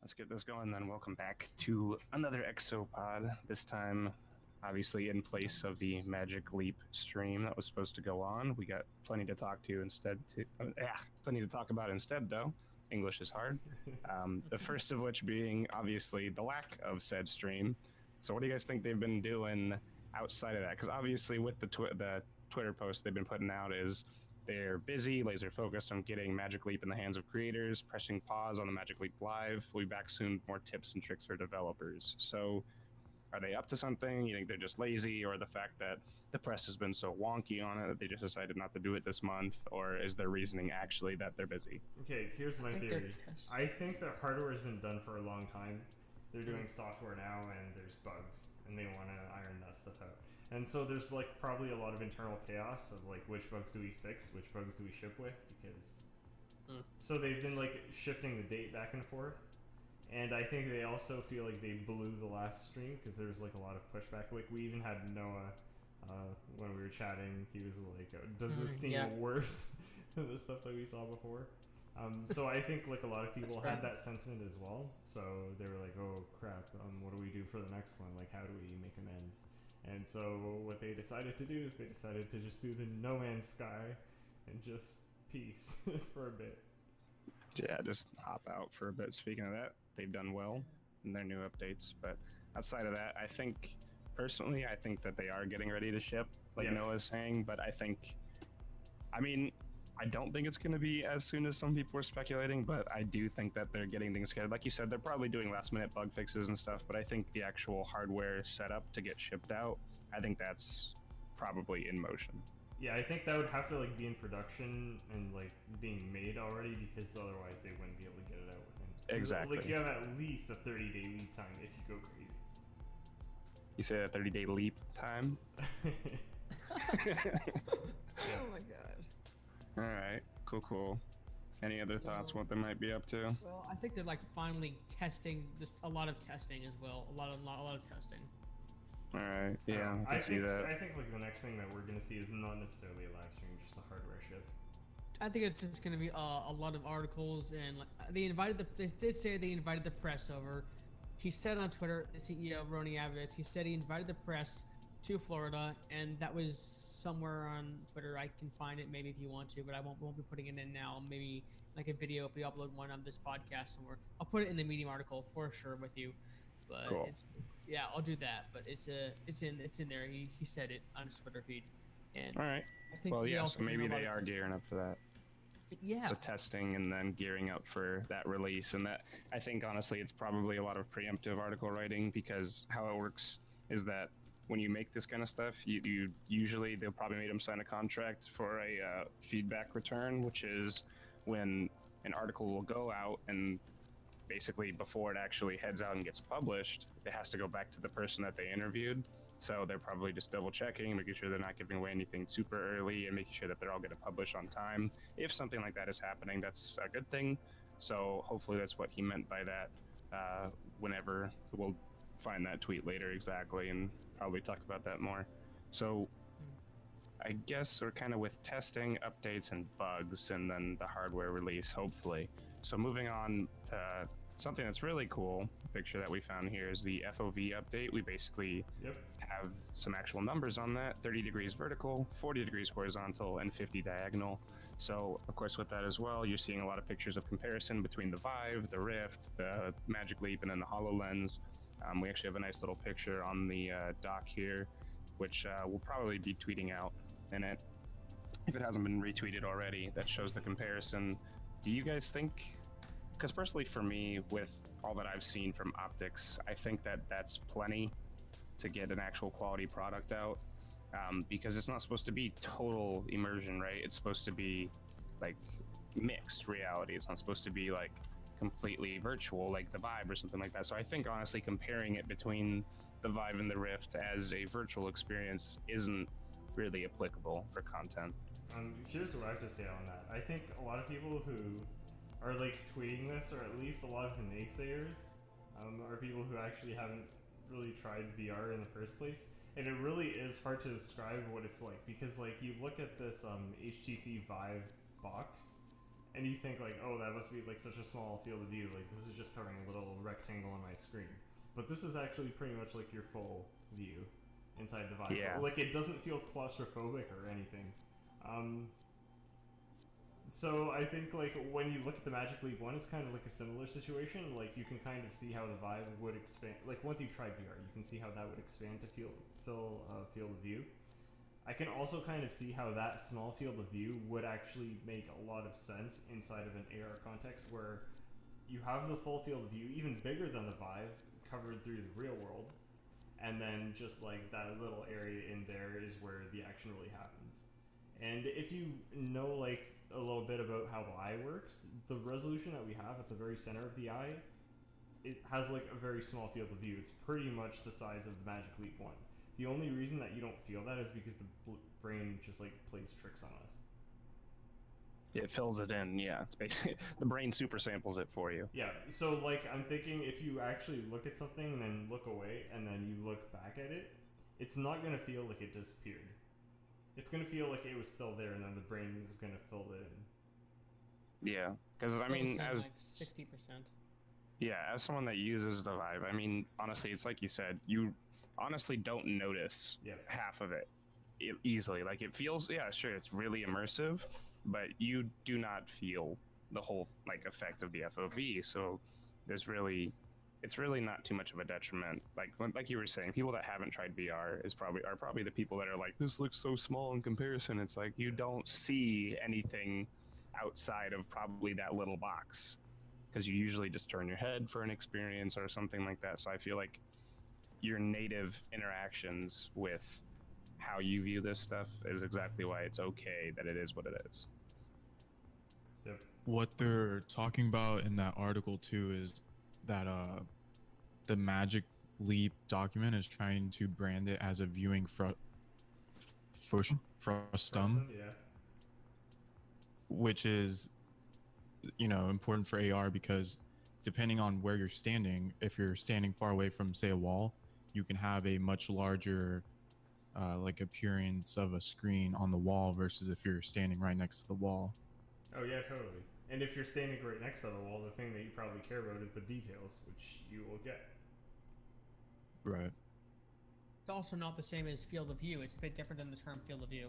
Let's get this going then. Welcome back to another Exopod. This time, obviously, in place of the Magic Leap stream that was supposed to go on. We got plenty to talk to instead. Plenty to talk about instead, though. English is hard. The first of which being, obviously, the lack of said stream. So, what do you guys think they've been doing outside of that? Because obviously, with the Twitter post they've been putting out is they're busy, laser focused on getting Magic Leap in the hands of creators, pressing pause on the Magic Leap Live. We'll be back soon with more tips and tricks for developers. So, are they up to something? You think they're just lazy, or the fact that the press has been so wonky on it that they just decided not to do it this month? Or is their reasoning actually that they're busy? Okay, here's I my think they're theory. testing. I think the hardware has been done for a long time. They're doing software now, and there's bugs, and they want to iron that stuff out. And so there's like probably a lot of internal chaos of like which bugs do we fix, which bugs do we ship with, because so they've been like shifting the date back and forth. And I think they also feel like they blew the last stream because there was like a lot of pushback. Like we even had Noah when we were chatting. He was like, "Does this seem worse than the stuff that we saw before?" So I think like a lot of people had that sentiment as well. So they were like, "Oh crap! What do we do for the next one? Like, how do we make amends?" And so what they decided to do is they decided to just do the No Man's Sky and just peace for a bit. Yeah, just hop out for a bit. Speaking of that, they've done well in their new updates. But outside of that, I think, personally, I think that they are getting ready to ship, like Noah's saying. But I don't think it's going to be as soon as some people were speculating, but I do think that they're getting things scheduled. Like you said, they're probably doing last minute bug fixes and stuff, but I think the actual hardware setup to get shipped out, I think that's probably in motion. Yeah, I think that would have to like be in production and like being made already, because otherwise they wouldn't be able to get it out within. Exactly. Like you have at least a 30-day lead time if you go crazy. You say a 30-day leap time? Oh my god. All right, cool. Any other thoughts what they might be up to? Well, I think they're like finally testing, just a lot of testing as well. A lot of testing. All right, yeah, I can see that. I think like the next thing that we're gonna see is not necessarily a live stream, just a hardware ship. I think it's just gonna be a lot of articles, and like, they did say they invited the press over. He said on Twitter, the CEO Roni Avitz, he said he invited the press to Florida, and that was somewhere on Twitter. I can find it maybe if you want to, but I won't be putting it in now. Maybe like a video if we upload one on this podcast somewhere. I'll put it in the Medium article for sure with you. But cool. Yeah, I'll do that. But it's in there. He said it on his Twitter feed. And all right. I think well, yeah. So maybe they are gearing up for that. Yeah. So testing and then gearing up for that release, and that I think honestly it's probably a lot of preemptive article writing, because how it works is that when you make this kind of stuff, you usually they'll probably make them sign a contract for a feedback return, which is when an article will go out and basically before it actually heads out and gets published, it has to go back to the person that they interviewed. So they're probably just double checking, making sure they're not giving away anything super early and making sure that they're all going to publish on time. If something like that is happening, that's a good thing. So hopefully that's what he meant by that. Whenever we'll find that tweet later exactly and probably talk about that more. So I guess we're kind of with testing, updates, and bugs, and then the hardware release, hopefully. So moving on to something that's really cool, the picture that we found here is the FOV update. We basically have some actual numbers on that, 30 degrees vertical, 40 degrees horizontal, and 50 diagonal. So, of course, with that as well, you're seeing a lot of pictures of comparison between the Vive, the Rift, the Magic Leap, and then the HoloLens. We actually have a nice little picture on the dock here, which we'll probably be tweeting out in it, if it hasn't been retweeted already, that shows the comparison. Do you guys think, because personally for me, with all that I've seen from optics, I think that that's plenty to get an actual quality product out, because it's not supposed to be total immersion, right? It's supposed to be like mixed reality. It's not supposed to be like completely virtual like the Vive or something like that. So I think honestly comparing it between the Vive and the Rift as a virtual experience isn't really applicable for content. Here's what I have to say on that. I think a lot of people who are like tweeting this, or at least a lot of the naysayers, are people who actually haven't really tried VR in the first place. And it really is hard to describe what it's like, because like you look at this HTC Vive box, and you think like, oh, that must be like such a small field of view. Like this is just covering a little rectangle on my screen. But this is actually pretty much like your full view inside the Vive. Yeah. Like it doesn't feel claustrophobic or anything. So I think like when you look at the Magic Leap 1, it's kind of like a similar situation. Like you can kind of see how the Vive would expand. Like once you've tried VR, you can see how that would expand to fill field of view. I can also kind of see how that small field of view would actually make a lot of sense inside of an AR context where you have the full field of view, even bigger than the Vive, covered through the real world, and then just like that little area in there is where the action really happens. And if you know like a little bit about how the eye works, the resolution that we have at the very center of the eye, it has like a very small field of view. It's pretty much the size of the Magic Leap 1. The only reason that you don't feel that is because the brain just like plays tricks on us. It fills it in, yeah. It's basically the brain super samples it for you. Yeah, so like I'm thinking if you actually look at something and then look away and then you look back at it, it's not gonna feel like it disappeared. It's gonna feel like it was still there, and then the brain is gonna fill it in. Yeah, because I mean, as like 60%. yeah, as someone that uses the Vive, I mean, honestly, it's like you said, you honestly don't notice half of it easily. Like it feels, yeah, sure, it's really immersive, but you do not feel the whole like effect of the FOV. So there's really, it's really not too much of a detriment. Like you were saying, people that haven't tried VR are probably the people that are like, this looks so small in comparison. It's like you don't see anything outside of probably that little box, because you usually just turn your head for an experience or something like that. So I feel like your native interactions with how you view this stuff is exactly why it's okay that it is what it is. Yep. What they're talking about in that article too is that the Magic Leap document is trying to brand it as a viewing frustum, Yeah. which is, you know, important for AR because depending on where you're standing, if you're standing far away from, say, a wall, you can have a much larger like appearance of a screen on the wall versus if you're standing right next to the wall. Oh yeah, totally. And if you're standing right next to the wall, the thing that you probably care about is the details, which you will get. Right. It's also not the same as field of view. It's a bit different than the term field of view.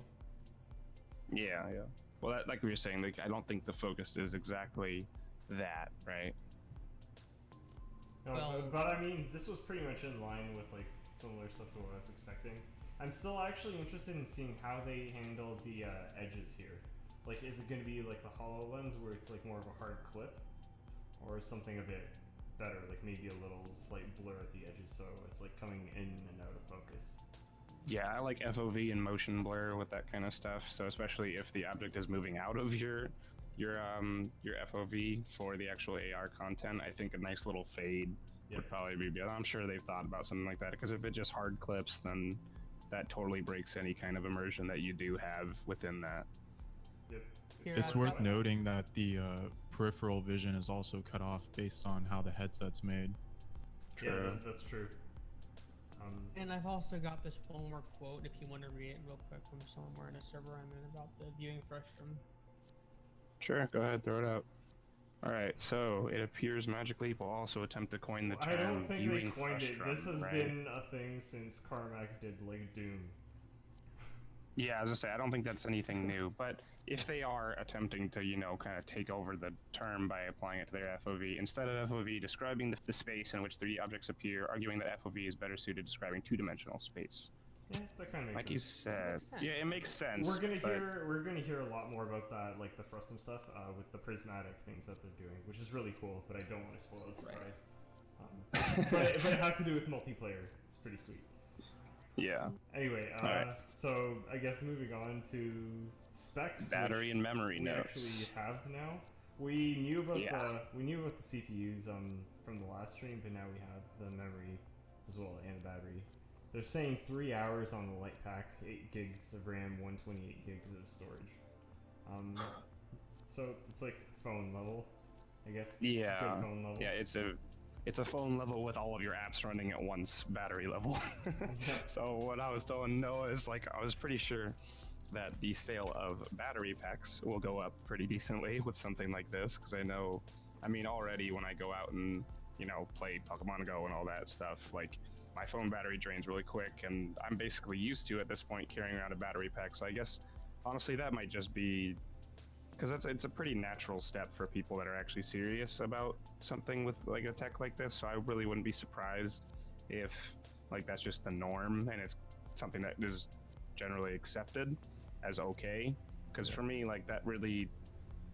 Yeah. Well, that, like we were saying, like I don't think the focus is exactly that, right? No, Well- but I mean, this was pretty much in line with like similar stuff to what I was expecting. I'm still actually interested in seeing how they handle the edges here. Like, is it going to be like the HoloLens where it's like more of a hard clip, or something a bit better, like maybe a little slight blur at the edges, so it's like coming in and out of focus. Yeah, I like FOV and motion blur with that kind of stuff. So especially if the object is moving out of your FOV for the actual AR content, I think a nice little fade would probably be good. I'm sure they've thought about something like that, because if it just hard clips, then that totally breaks any kind of immersion that you do have within that. Yep. It's worth noting that the peripheral vision is also cut off based on how the headset's made. Yeah, that's true. And I've also got this one more quote if you want to read it real quick from somewhere in a server I'm in about the viewing frustum. Sure, go ahead, throw it out. Alright, so it appears Magic Leap will also attempt to coin the term I don't think viewing they coined it. frustum, This has right? been a thing since Carmack did like Doom. Yeah, as I say, I don't think that's anything new, but if they are attempting to, you know, kind of take over the term by applying it to their FOV, instead of FOV describing the space in which 3D objects appear, arguing that FOV is better suited to describing two-dimensional space. Yeah, that kind of makes Like sense. you said, yeah, it makes sense. We're gonna hear a lot more about that, like the frustum stuff, with the prismatic things that they're doing, which is really cool. But I don't want to spoil the surprise. But it has to do with multiplayer. It's pretty sweet. Yeah. Anyway, Alright. So I guess moving on to specs. Battery and memory we notes. actually have now. We knew about the CPUs from the last stream, but now we have the memory as well and the battery. They're saying 3 hours on the light pack, 8 gigs of RAM, 128 gigs of storage. So it's like phone level, I guess. Yeah. Good phone level. Yeah, it's a phone level with all of your apps running at once, battery level. So what I was telling Noah is, like, I was pretty sure that the sale of battery packs will go up pretty decently with something like this, because I know, I mean, already when I go out and, you know, play Pokemon Go and all that stuff, like, my phone battery drains really quick, and I'm basically used to, at this point, carrying around a battery pack, so I guess, honestly, that might just be, because it's a pretty natural step for people that are actually serious about something with, like, a tech like this, so I really wouldn't be surprised if, like, that's just the norm, and it's something that is generally accepted as okay, because for me, like, that really,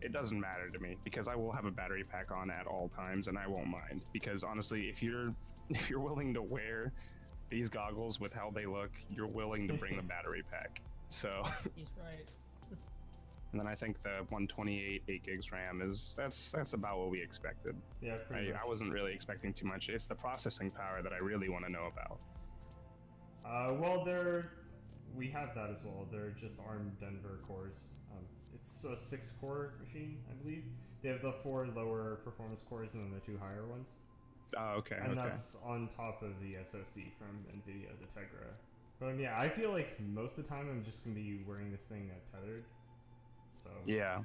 it doesn't matter to me, because I will have a battery pack on at all times and I won't mind, because honestly, if you're willing to wear these goggles with how they look, you're willing to bring the battery pack. So He's right. and then I think the 128 8 gigs RAM that's about what we expected. Yeah, pretty much. I wasn't really expecting too much. It's the processing power that I really want to know about. Well, we have that as well. They're just ARM Denver cores. It's a 6-core machine, I believe. They have the 4 lower performance cores and then the 2 higher ones. Oh, okay. And that's on top of the SoC from NVIDIA, the Tegra. But yeah, I feel like most of the time I'm just going to be wearing this thing tethered. So Yeah.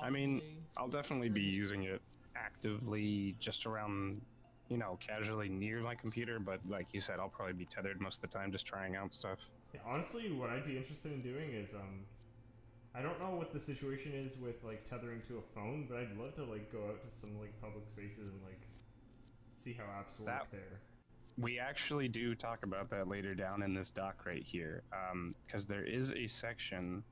I mean, Probably. I'll definitely be using it actively just around, you know, casually near my computer, but like you said, I'll probably be tethered most of the time just trying out stuff. yeah, honestly, what I'd be interested in doing is I don't know what the situation is with like tethering to a phone, but I'd love to like go out to some like public spaces and like see how apps work there. We actually do talk about that later down in this doc right here, because there is a section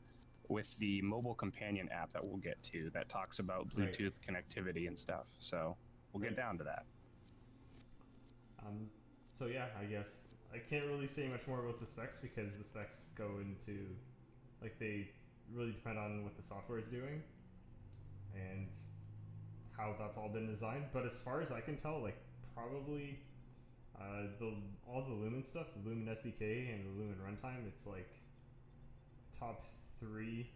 with the mobile companion app that we'll get to that talks about Bluetooth connectivity and stuff. So we'll get down to that. So yeah, I guess I can't really say much more about the specs because the specs go into, like, they really depend on what the software is doing and how that's all been designed. But as far as I can tell, like, probably all the Lumen stuff, the Lumen SDK and the Lumen runtime, it's like top 3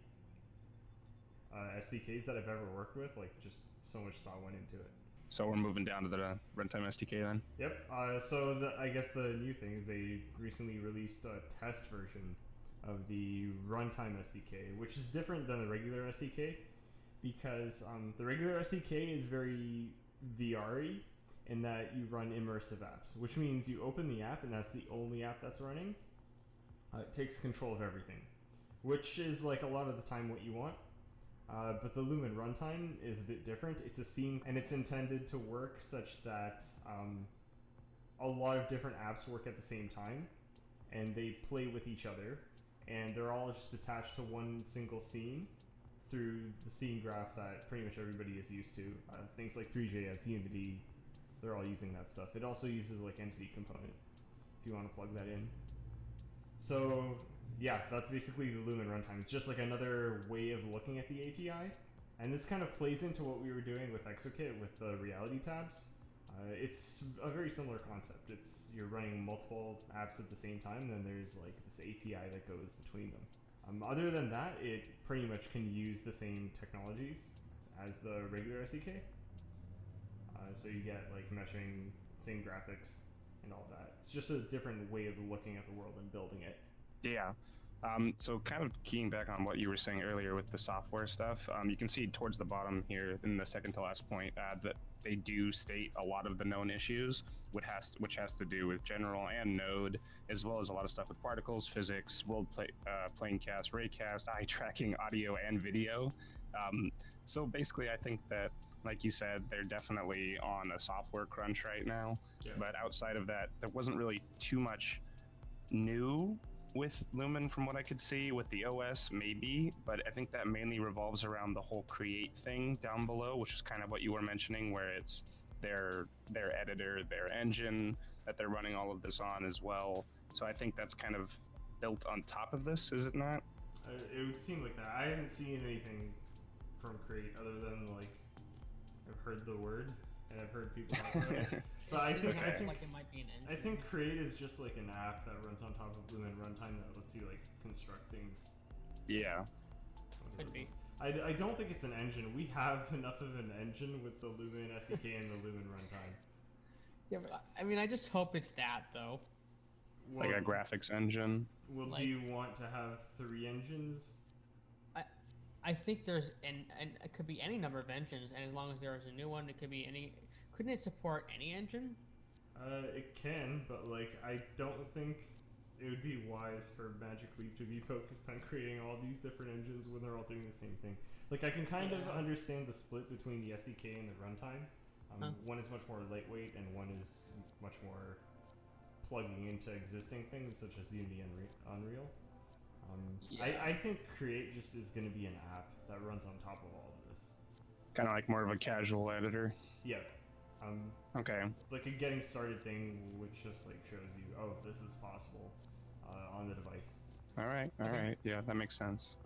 SDKs that I've ever worked with. Like, just so much thought went into it. So we're moving down to the runtime SDK then? Yep. So I guess the new thing is they recently released a test version of the runtime SDK, which is different than the regular SDK because the regular SDK is very VR-y in that you run immersive apps, which means you open the app and that's the only app that's running. It takes control of everything, which is like a lot of the time what you want. But the Lumen runtime is a bit different. It's a scene, and it's intended to work such that a lot of different apps work at the same time, and they play with each other, and they're all just attached to one single scene through the scene graph that pretty much everybody is used to. Things like 3JS, Unity, they're all using that stuff. It also uses like Entity Component, if you want to plug that in. So yeah, that's basically the Lumen runtime. It's just like another way of looking at the API. And this kind of plays into what we were doing with Exokit with the reality tabs. It's a very similar concept. You're running multiple apps at the same time, and then there's like this API that goes between them. Other than that, it pretty much can use the same technologies as the regular SDK. So you get like meshing, same graphics, and all that. It's just a different way of looking at the world and building it. Yeah. So kind of keying back on what you were saying earlier with the software stuff, you can see towards the bottom here in the second to last point that they do state a lot of the known issues, which has to do with general and node, as well as a lot of stuff with particles, physics, planecast, raycast, eye tracking, audio, and video. So basically, I think that, like you said, they're definitely on a software crunch right now. Yeah. But outside of that, there wasn't really too much new with Lumen from what I could see. With the OS maybe, but I think that mainly revolves around the whole create thing down below, which is kind of what you were mentioning, where it's their editor, their engine that they're running all of this on as well. So I think that's kind of built on top of this, is it not? It would seem like that. I haven't seen anything from create other than like I've heard the word and I've heard people talk about it. But I think like it might be an engine. I think Create is just like an app that runs on top of Lumen runtime that lets you like construct things. Yeah. Could be. I don't think it's an engine. We have enough of an engine with the Lumen SDK and the Lumen runtime. Yeah, but I mean, I just hope it's that though. like a graphics engine. Well, Like- do you want to have 3 engines? I think there's and it could be any number of engines, and as long as there is a new one, it could be any. Couldn't it support any engine? It can, but like I don't think it would be wise for Magic Leap to be focused on creating all these different engines when they're all doing the same thing. Like I can kind of Yeah. understand the split between the SDK and the runtime. Huh. One is much more lightweight, and one is much more plugging into existing things such as Unity and Unreal. Yeah. I think Create just is going to be an app that runs on top of all of this. Kind of like more of a casual editor. Yeah. Okay. Like a getting started thing, which just like shows you, oh, this is possible on the device. All right. All right. Yeah, that makes sense.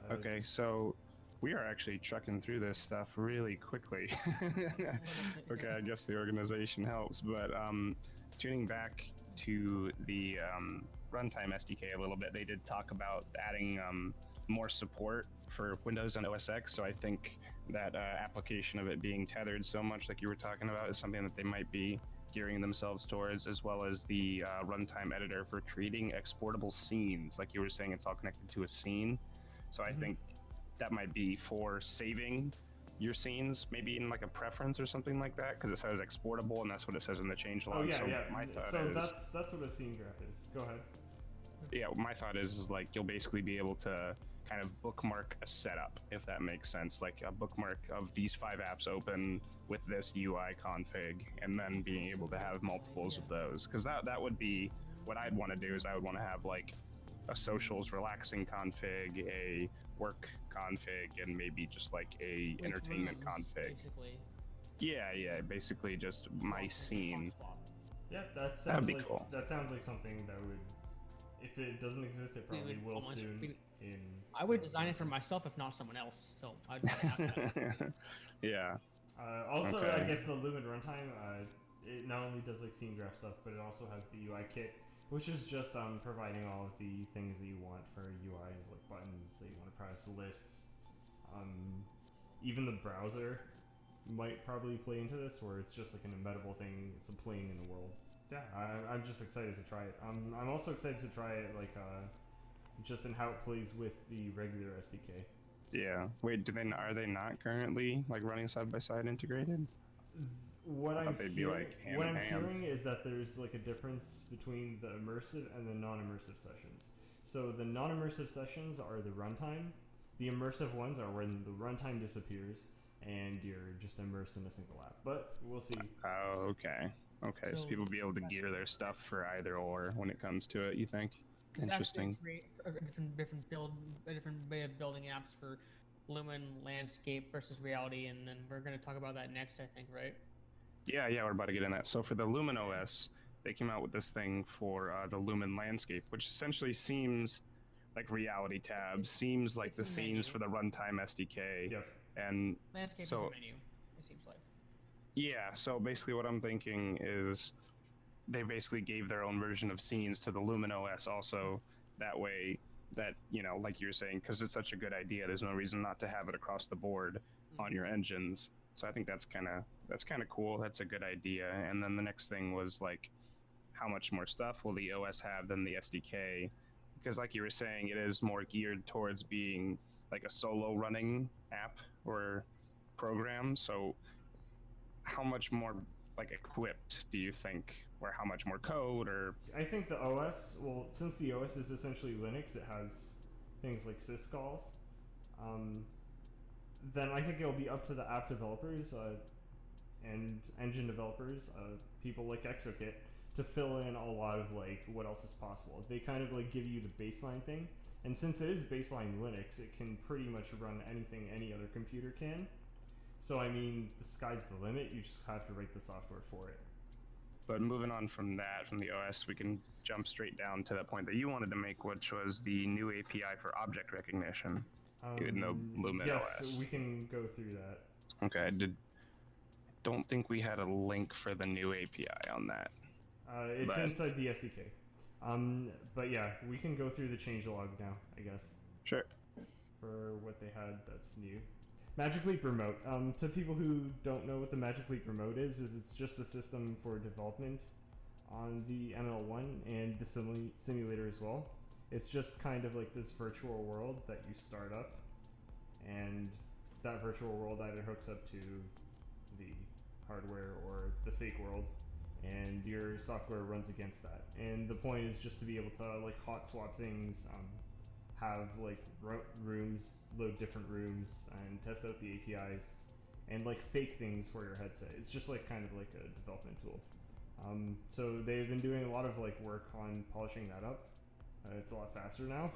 Okay, so we are actually trucking through this stuff really quickly. Okay, I guess the organization helps, but tuning back to the runtime SDK a little bit, they did talk about adding more support for Windows and OS X, so I think that application of it being tethered so much like you were talking about is something that they might be gearing themselves towards, as well as the runtime editor for creating exportable scenes. Like you were saying, it's all connected to a scene. So I think that might be for saving your scenes, maybe in like a preference or something like that, because it says exportable, and that's what it says in the changelog. Oh yeah, so yeah. My thought so is, that's what a scene graph is. Go ahead. yeah, my thought is like you'll basically be able to kind of bookmark a setup, if that makes sense, like a bookmark of these 5 apps open with this UI config, and then being able to have multiples of those, because that would be what I'd want to do. Is I would want to have like a socials relaxing config, a work config, and maybe just like a Like entertainment rooms, config. Basically. Yeah, basically just my scene. Yeah, that sounds That'd be like cool. that sounds like something that would, if it doesn't exist, it probably will almost soon. be- In I would design it for myself, if not someone else. So I'd rather have that. Yeah. Also, I Okay. guess the Lumen runtime, it not only does like scene graph stuff, but it also has the UI kit, which is just providing all of the things that you want for UIs, like buttons that you want to press, lists. Even the browser might probably play into this, where it's just like an embeddable thing. It's a plane in the world. Yeah, I'm just excited to try it. I'm also excited to try it, like just in how it plays with the regular SDK. Yeah. Wait, are they not currently like running side by side integrated? What I I'm thought they'd be, hearing, like, hand what in I'm hand. hearing is that there's like a difference between the immersive and the non-immersive sessions. So the non-immersive sessions are the runtime. The immersive ones are when the runtime disappears and you're just immersed in a single app. But we'll see. Oh, okay. Okay, so So- people will be able to gear their stuff for either or when it comes to it, you think? It's Interesting. actually a different way of building apps for Lumen landscape versus reality, and then we're going to talk about that next, I think, right? Yeah, we're about to get in that. So for the Lumen OS, they came out with this thing for the Lumen landscape, which essentially seems like reality tabs, seems like it's the a scenes menu. for the runtime SDK. Yep. And Landscape So- is a menu, it seems like. yeah, so basically what I'm thinking is they basically gave their own version of scenes to the Lumen OS also. That way that, like you were saying, because it's such a good idea, there's no reason not to have it across the board on your engines. So I think that's kind of cool. That's a good idea. And then the next thing was like, how much more stuff will the OS have than the SDK? Because like you were saying, it is more geared towards being like a solo running app or program. So how much more like equipped do you think, or how much more code, or I think the OS, well, since the OS is essentially Linux, it has things like syscalls. Then I think it'll be up to the app developers and engine developers, people like Exokit, to fill in a lot of like what else is possible. They kind of like give you the baseline thing, and since it is baseline Linux, it can pretty much run anything any other computer can. So I mean, the sky's the limit. You just have to write the software for it. but moving on from that, from the OS, we can jump straight down to that point that you wanted to make, which was the new API for object recognition. Even though Lumen yes, OS. we can go through that. Okay, don't think we had a link for the new API on that. It's But- inside the SDK. But yeah, we can go through the changelog now, I guess, Sure. for what they had that's new. Magic Leap Remote. To people who don't know what the Magic Leap Remote is it's just a system for development. on the ML1 and the simulator as well. It's just kind of like this virtual world that you start up, and that virtual world either hooks up to the hardware or the fake world, and your software runs against that. And the point is just to be able to like hot swap things, have like rooms, load different rooms, and test out the APIs, and like fake things for your headset. It's just like kind of like a development tool. So they've been doing a lot of like work on polishing that up. It's a lot faster now,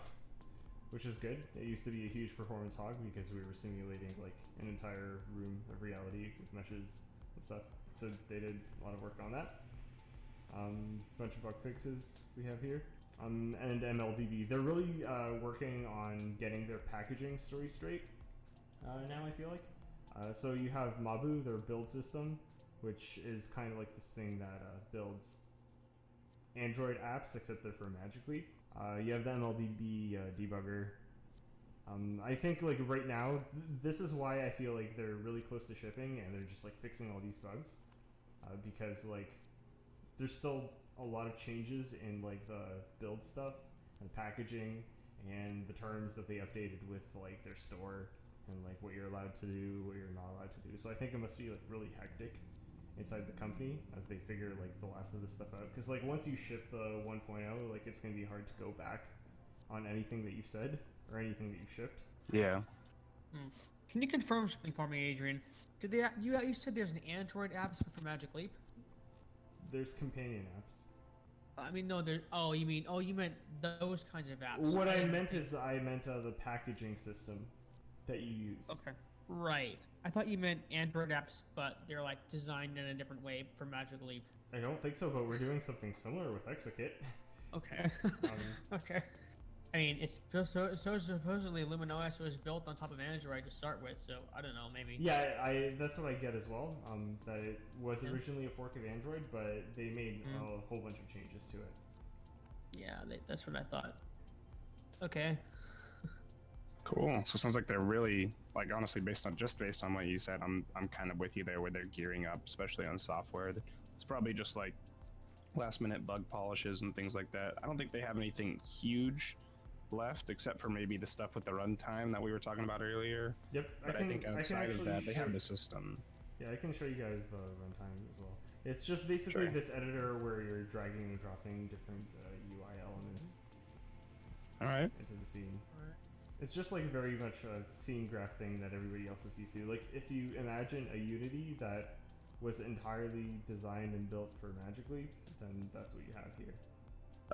which is good. It used to be a huge performance hog because we were simulating like an entire room of reality with meshes and stuff. So they did a lot of work on that. Bunch of bug fixes we have here. And MLDB, they're really working on getting their packaging story straight now, I feel like. So you have Mabu, their build system, which is kind of like this thing that builds Android apps, except they're for Magic Leap. You have the MLDB debugger. I think like right now, this is why I feel like they're really close to shipping and they're just like fixing all these bugs, because like there's still a lot of changes in like the build stuff and packaging and the terms that they updated with like their store and like what you're allowed to do, what you're not allowed to do. So I think it must be like really hectic inside the company as they figure like the last of this stuff out, because like once you ship the 1.0, like it's gonna be hard to go back on anything that you've said or anything that you've shipped. Yeah. Can you confirm something for me, Adrian? Did they you said there's an Android app for Magic Leap? There's companion apps. I mean, no, there. Oh, you meant those kinds of apps. What I meant the packaging system that you use. Okay. Right. I thought you meant Android apps, but they're like designed in a different way for Magic Leap. I don't think so, but we're doing something similar with Exokit. Okay. Okay. I mean, it's so supposedly Lumen OS was built on top of Android to start with, so I don't know, maybe. Yeah, that's what I get as well. That it was originally a fork of Android, but they made a whole bunch of changes to it. Yeah, that's what I thought. Okay. Cool. So it sounds like they're really, like, honestly, based on what you said, I'm kind of with you there where they're gearing up, especially on software. It's probably just like last minute bug polishes and things like that. I don't think they have anything huge left except for maybe the stuff with the runtime that we were talking about earlier. Yep. But I think outside of that, they have the system. Yeah, I can show you guys the runtime as well. It's just basically this editor where you're dragging and dropping different UI elements into the scene. It's just like very much a scene graph thing that everybody else is used to. Like if you imagine a Unity that was entirely designed and built for Magic Leap, then that's what you have here.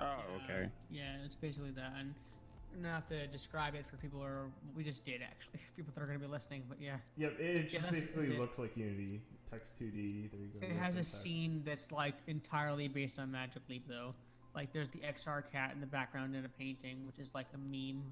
Oh, okay. Yeah, it's basically that. And I'm gonna have to describe it for people, or we just did actually, people that are gonna be listening. But yeah. Yep, it just basically looks like Unity, text 2D. There you go. It has a scene that's like entirely based on Magic Leap, though. Like there's the XR cat in the background in a painting, which is like a meme.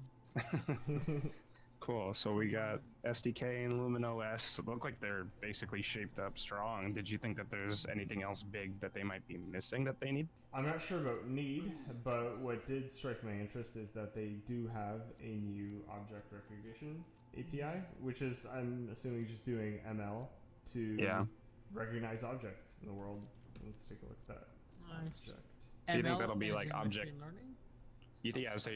Cool. So we got SDK and Lumen OS. Look like they're basically shaped up strong. Did you think that there's anything else big that they might be missing that they need? I'm not sure about need, but what did strike my interest is that they do have a new object recognition API, which is, I'm assuming, just doing ML to recognize objects in the world. Let's take a look at that. Nice. Object. So you think that'll be like object learning? do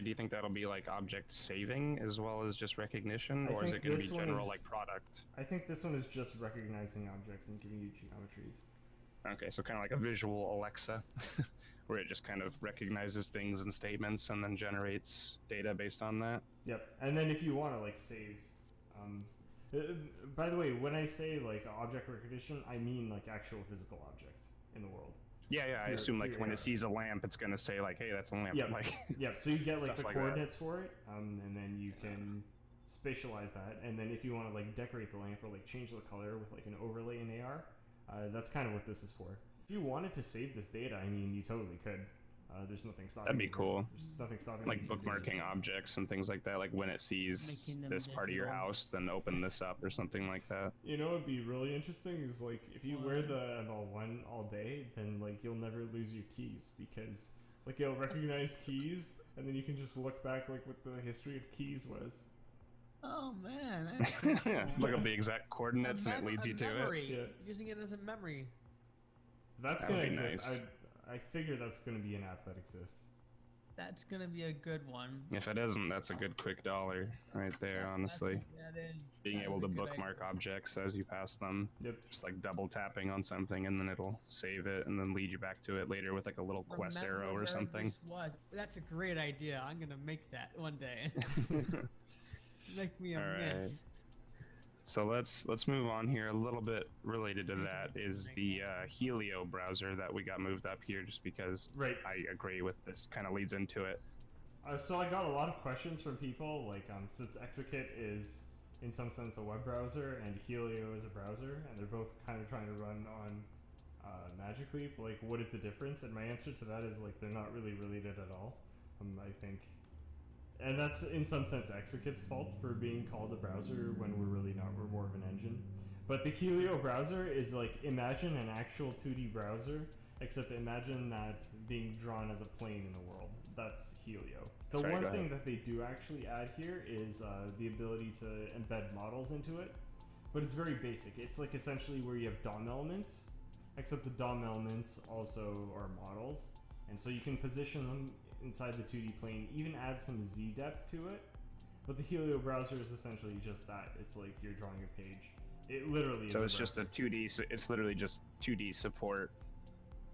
you think that'll be like object saving as well as just recognition, or is it going to be general like product? I think this one is just recognizing objects and giving you geometries. Okay, so kind of like a visual Alexa, where it just kind of recognizes things and statements and then generates data based on that. Yep, and then if you want to like save, by the way, when I say like object recognition, I mean like actual physical objects in the world. Yeah, I assume like when it sees a lamp, it's gonna say like, "Hey, that's a lamp." Yeah, like, so you get like the like coordinates for it, and then you can spatialize that. And then if you want to like decorate the lamp or like change the color with like an overlay in AR, that's kind of what this is for. If you wanted to save this data, I mean, you totally could. There's nothing stopping. That'd be cool. There's nothing stopping. Like bookmarking objects and things like that. Like when it sees this part of your house, then open this up or something like that. You know, what'd be really interesting is like if you wear the ML1 all day, then like you'll never lose your keys, because like it'll recognize keys, and then you can just look back like what the history of keys was. Oh man, that's cool. Look up the exact coordinates and it leads you to it. Using it as a memory. That's gonna exist. Nice. I figure that's going to be an app that exists. That's gonna be a good one. If it isn't, that's a good quick dollar right there, honestly. That is. Being that able is to a good bookmark idea. objects as you pass them. Yep. Just like double tapping on something and then it'll save it and then lead you back to it later with like a little quest Remember arrow or where something. this was. That's a great idea. I'm gonna make that one day. Make me a All right. mint. So let's move on here. A little bit related to that is the Helio browser that we got moved up here just because Right. I agree with this, kind of leads into it. So I got a lot of questions from people, like since Exokit is in some sense a web browser and Helio is a browser, and they're both kind of trying to run on Magic Leap, like what is the difference? And my answer to that is like they're not really related at all. I think, and that's in some sense Exokit's fault for being called a browser when we're really not. We're more of an engine. But the Helio browser is like, imagine an actual 2D browser, except imagine that being drawn as a plane in the world. That's Helio. The Sorry, one go thing ahead. that they do actually add here is the ability to embed models into it, but it's very basic. It's like essentially where you have DOM elements, except the DOM elements also are models, and so you can position them inside the 2D plane, even add some Z depth to it. But the Helio browser is essentially just that. It's like you're drawing a page. It literally is. So a it's just a browser. 2D, so it's literally just 2D support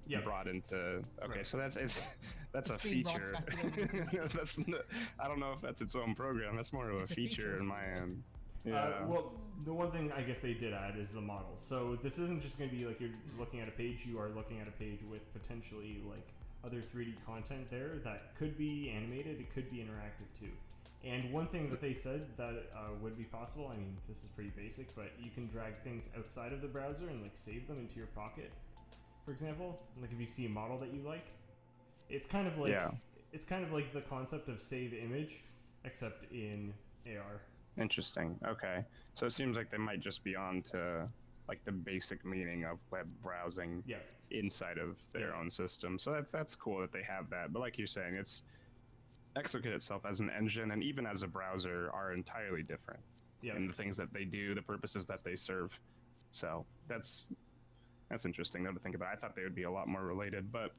Yeah. brought into. Okay, Right. so that's a It's being feature. broadcasted over That's I don't know if that's its own program. That's more of It's a a feature feature. in my end. Yeah. Well, the one thing I guess they did add is the models. So this isn't just going to be like you're looking at a page. You are looking at a page with potentially like other 3D content there that could be animated. It could be interactive too. And one thing that they said that would be possible, I mean, this is pretty basic, but you can drag things outside of the browser and like save them into your pocket. For example, like if you see a model that you like, it's kind of like Yeah. it's kind of like the concept of save image, except in AR. Interesting. Okay. So it seems like they might just be on to like the basic meaning of web browsing Yeah. inside of their Yeah. own system. So that's cool that they have that. But like you're saying, it's Exokit itself as an engine and even as a browser are entirely different Yeah. in the things that they do, the purposes that they serve. So that's interesting though to think about. I thought they would be a lot more related, but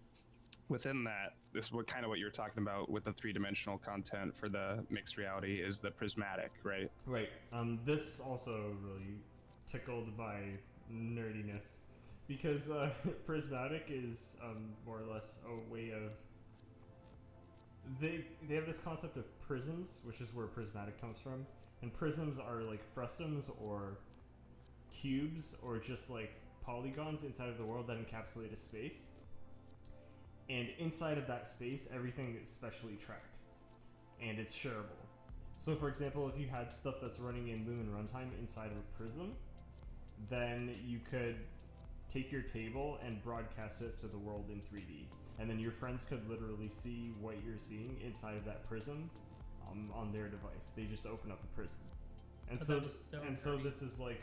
within that, this is what you were talking about with the three-dimensional content for the mixed reality is the prismatic, right? Right. This also really tickled my nerdiness because prismatic is more or less a way of they have this concept of prisms, which is where prismatic comes from, and prisms are like frustums or cubes or just like polygons inside of the world that encapsulate a space. And inside of that space, everything is specially tracked, and it's shareable. So, for example, if you had stuff that's running in Lumen runtime inside of a prism, then you could take your table and broadcast it to the world in 3D, and then your friends could literally see what you're seeing inside of that prism on their device. They just open up the prism, and Oh, so that is so so nerdy. this is like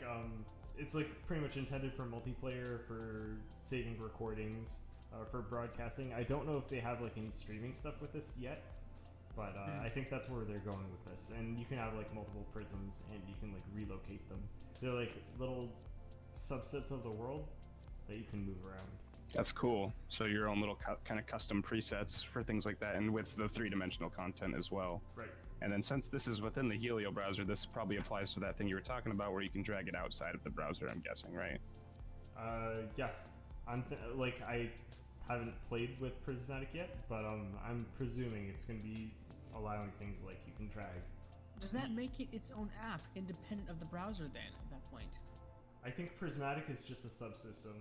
it's like pretty much intended for multiplayer, for saving recordings, for broadcasting. I don't know if they have like any streaming stuff with this yet, but I think that's where they're going with this. And you can have like multiple prisms, and you can like relocate them. They're like little subsets of the world that you can move around. That's cool. So your own little kind of custom presets for things like that, and with the three-dimensional content as well. Right. And then since this is within the Helio browser, this probably applies to that thing you were talking about where you can drag it outside of the browser, I'm guessing, right? Yeah. Like I haven't played with prismatic yet, but I'm presuming it's going to be allowing things like you can drag. Does that make it its own app, independent of the browser? Then at that point, I think prismatic is just a subsystem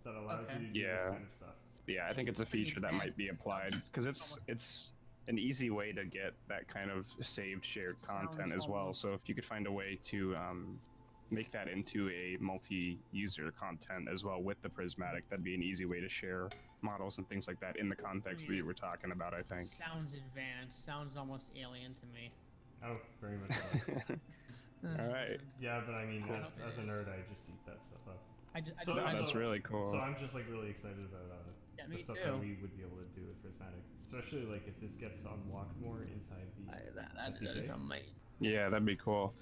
that allows Okay. you to do this Yeah. kind of stuff. Yeah, I think it's a feature that might be applied because it's an easy way to get that kind of saved shared content Sounds as well. almost- So if you could find a way to make that into a multi-user content as well with the prismatic, that'd be an easy way to share models and things like that in the context that you were talking about, I think. sounds advanced. Sounds almost alien to me. Oh, very much so. All right. Yeah, but I mean, Cool. as a nerd, I just eat that stuff up. I just, So- That's so- really cool. So I'm just like really excited about Yeah, the me stuff too. that we would be able to do with prismatic, especially like if this gets unlocked more inside the that SDK. is on my. Yeah, that'd be cool.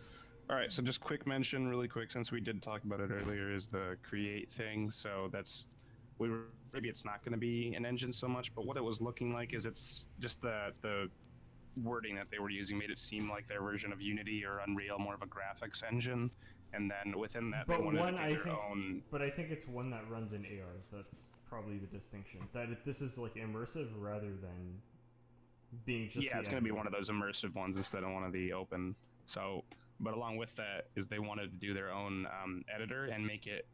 All right, so just quick mention, really quick, since we did talk about it earlier, is the create thing. So that's maybe it's not going to be an engine so much, but what it was looking like is it's just the wording that they were using made it seem like their version of Unity or Unreal, more of a graphics engine. And then within that, But they wanted one, to I do their think, own. but I think it's one that runs in AR. That's probably the distinction. That this is like immersive rather than being just. Yeah, it's going to be one of those immersive ones instead of one of the open. So, but along with that is they wanted to do their own editor and make it,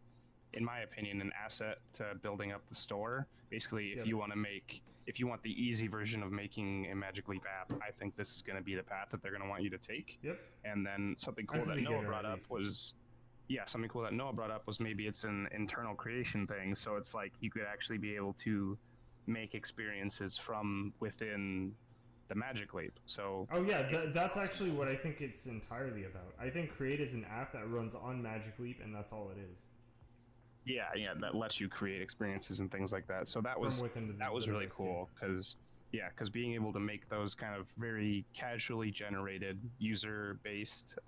in my opinion, an asset to building up the store. Basically, if you want to make, if you want the easy version of making a Magic Leap app, I think this is going to be the path that they're going to want you to take. Yep. And then something cool that Noah brought up was, something cool that Noah brought up was maybe it's an internal creation thing. So it's like you could actually be able to make experiences from within the Magic Leap. So that's actually what I think it's entirely about. I think Create is an app that runs on Magic Leap, and that's all it is. Yeah, that lets you create experiences and things like that. So that was really cool because being able to make those kind of very casually generated user-based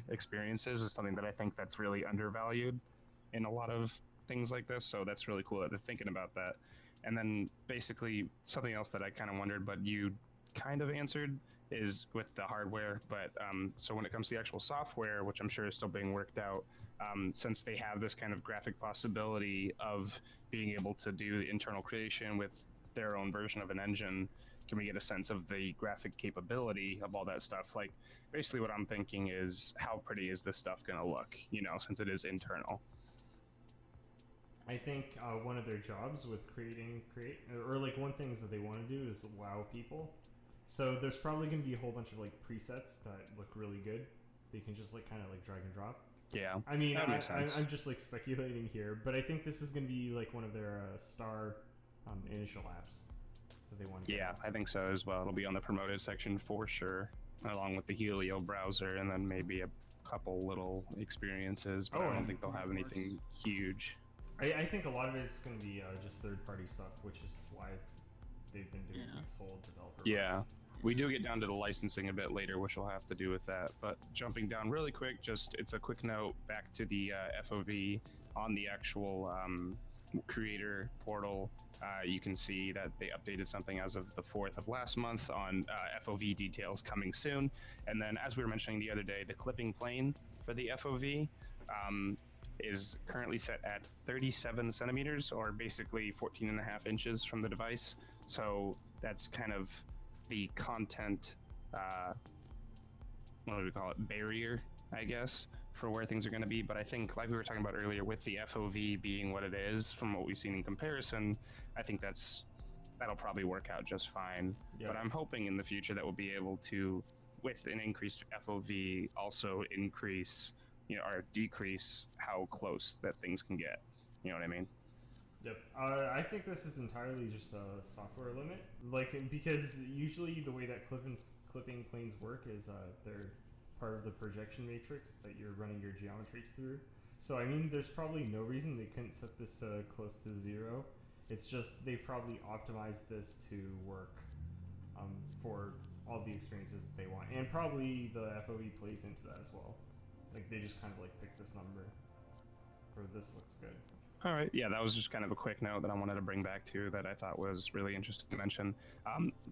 experiences is something that I think that's really undervalued in a lot of things like this. So that's really cool that they're thinking about that. And then basically something else that I kind of wondered, but you kind of answered, is with the hardware. But so when it comes to the actual software, which I'm sure is still being worked out, since they have this kind of graphic possibility of being able to do internal creation with their own version of an engine, can we get a sense of the graphic capability of all that stuff? Like, basically what I'm thinking is, how pretty is this stuff going to look, since it is internal? I think one of their jobs with or like one things that they want to do is wow people. So there's probably going to be a whole bunch of like presets that look really good. They can just like kind of like drag and drop. Yeah. I mean, I'm just like speculating here, but I think this is going to be like one of their star initial apps that they want to get. Yeah, I think so as well. It'll be on the promoted section for sure, along with the Helio browser, and then maybe a couple little experiences, but I don't think they'll have anything huge. I think a lot of it's going to be just third-party stuff, which is why they've been doing this whole developer. Yeah. We do get down to the licensing a bit later, which will have to do with that. But jumping down really quick, it's a quick note back to the FOV on the actual creator portal. You can see that they updated something as of the 4th of last month on FOV details coming soon. And then, as we were mentioning the other day, the clipping plane for the FOV is currently set at 37 centimeters, or basically 14.5 inches from the device. So that's kind of the content, what do we call it, barrier, I guess, for where things are going to be. But I think, like we were talking about earlier, with the FOV being what it is from what we've seen in comparison, I think that'll probably work out just fine. Yeah. But I'm hoping in the future that we'll be able to, with an increased FOV, also increase, or decrease how close that things can get. You know what I mean? Yep. I think this is entirely just a software limit. Because usually the way that clipping planes work is they're part of the projection matrix that you're running your geometry through. So, I mean, there's probably no reason they couldn't set this close to 0. It's just they probably optimized this to work for all the experiences that they want. And probably the FOV plays into that as well. Like, they just kind of picked this number for this looks good. All right, yeah, that was just kind of a quick note that I wanted to bring back to that I thought was really interesting to mention.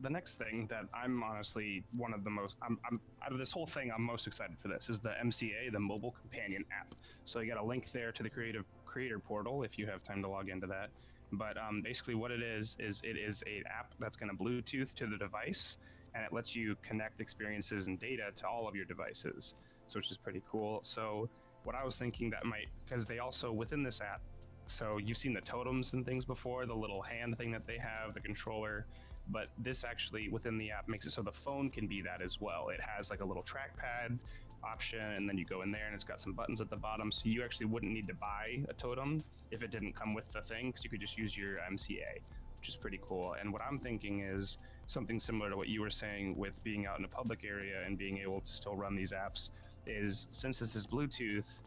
The next thing that I'm honestly one of the most, I'm out of this whole thing, I'm most excited for this is the MCA, the Mobile Companion app. So you got a link there to the creator portal if you have time to log into that. But basically what it is it is an app that's going to Bluetooth to the device, and it lets you connect experiences and data to all of your devices, so which is pretty cool. So what I was thinking that might, because they also, within this app, so you've seen the totems and things before, the little hand thing that they have, the controller, but this actually within the app makes it so the phone can be that as well. It has like a little trackpad option, and then you go in there and it's got some buttons at the bottom, so you actually wouldn't need to buy a totem if it didn't come with the thing, because you could just use your MCA, which is pretty cool. And what I'm thinking is something similar to what you were saying with being out in a public area and being able to still run these apps is, since this is Bluetooth,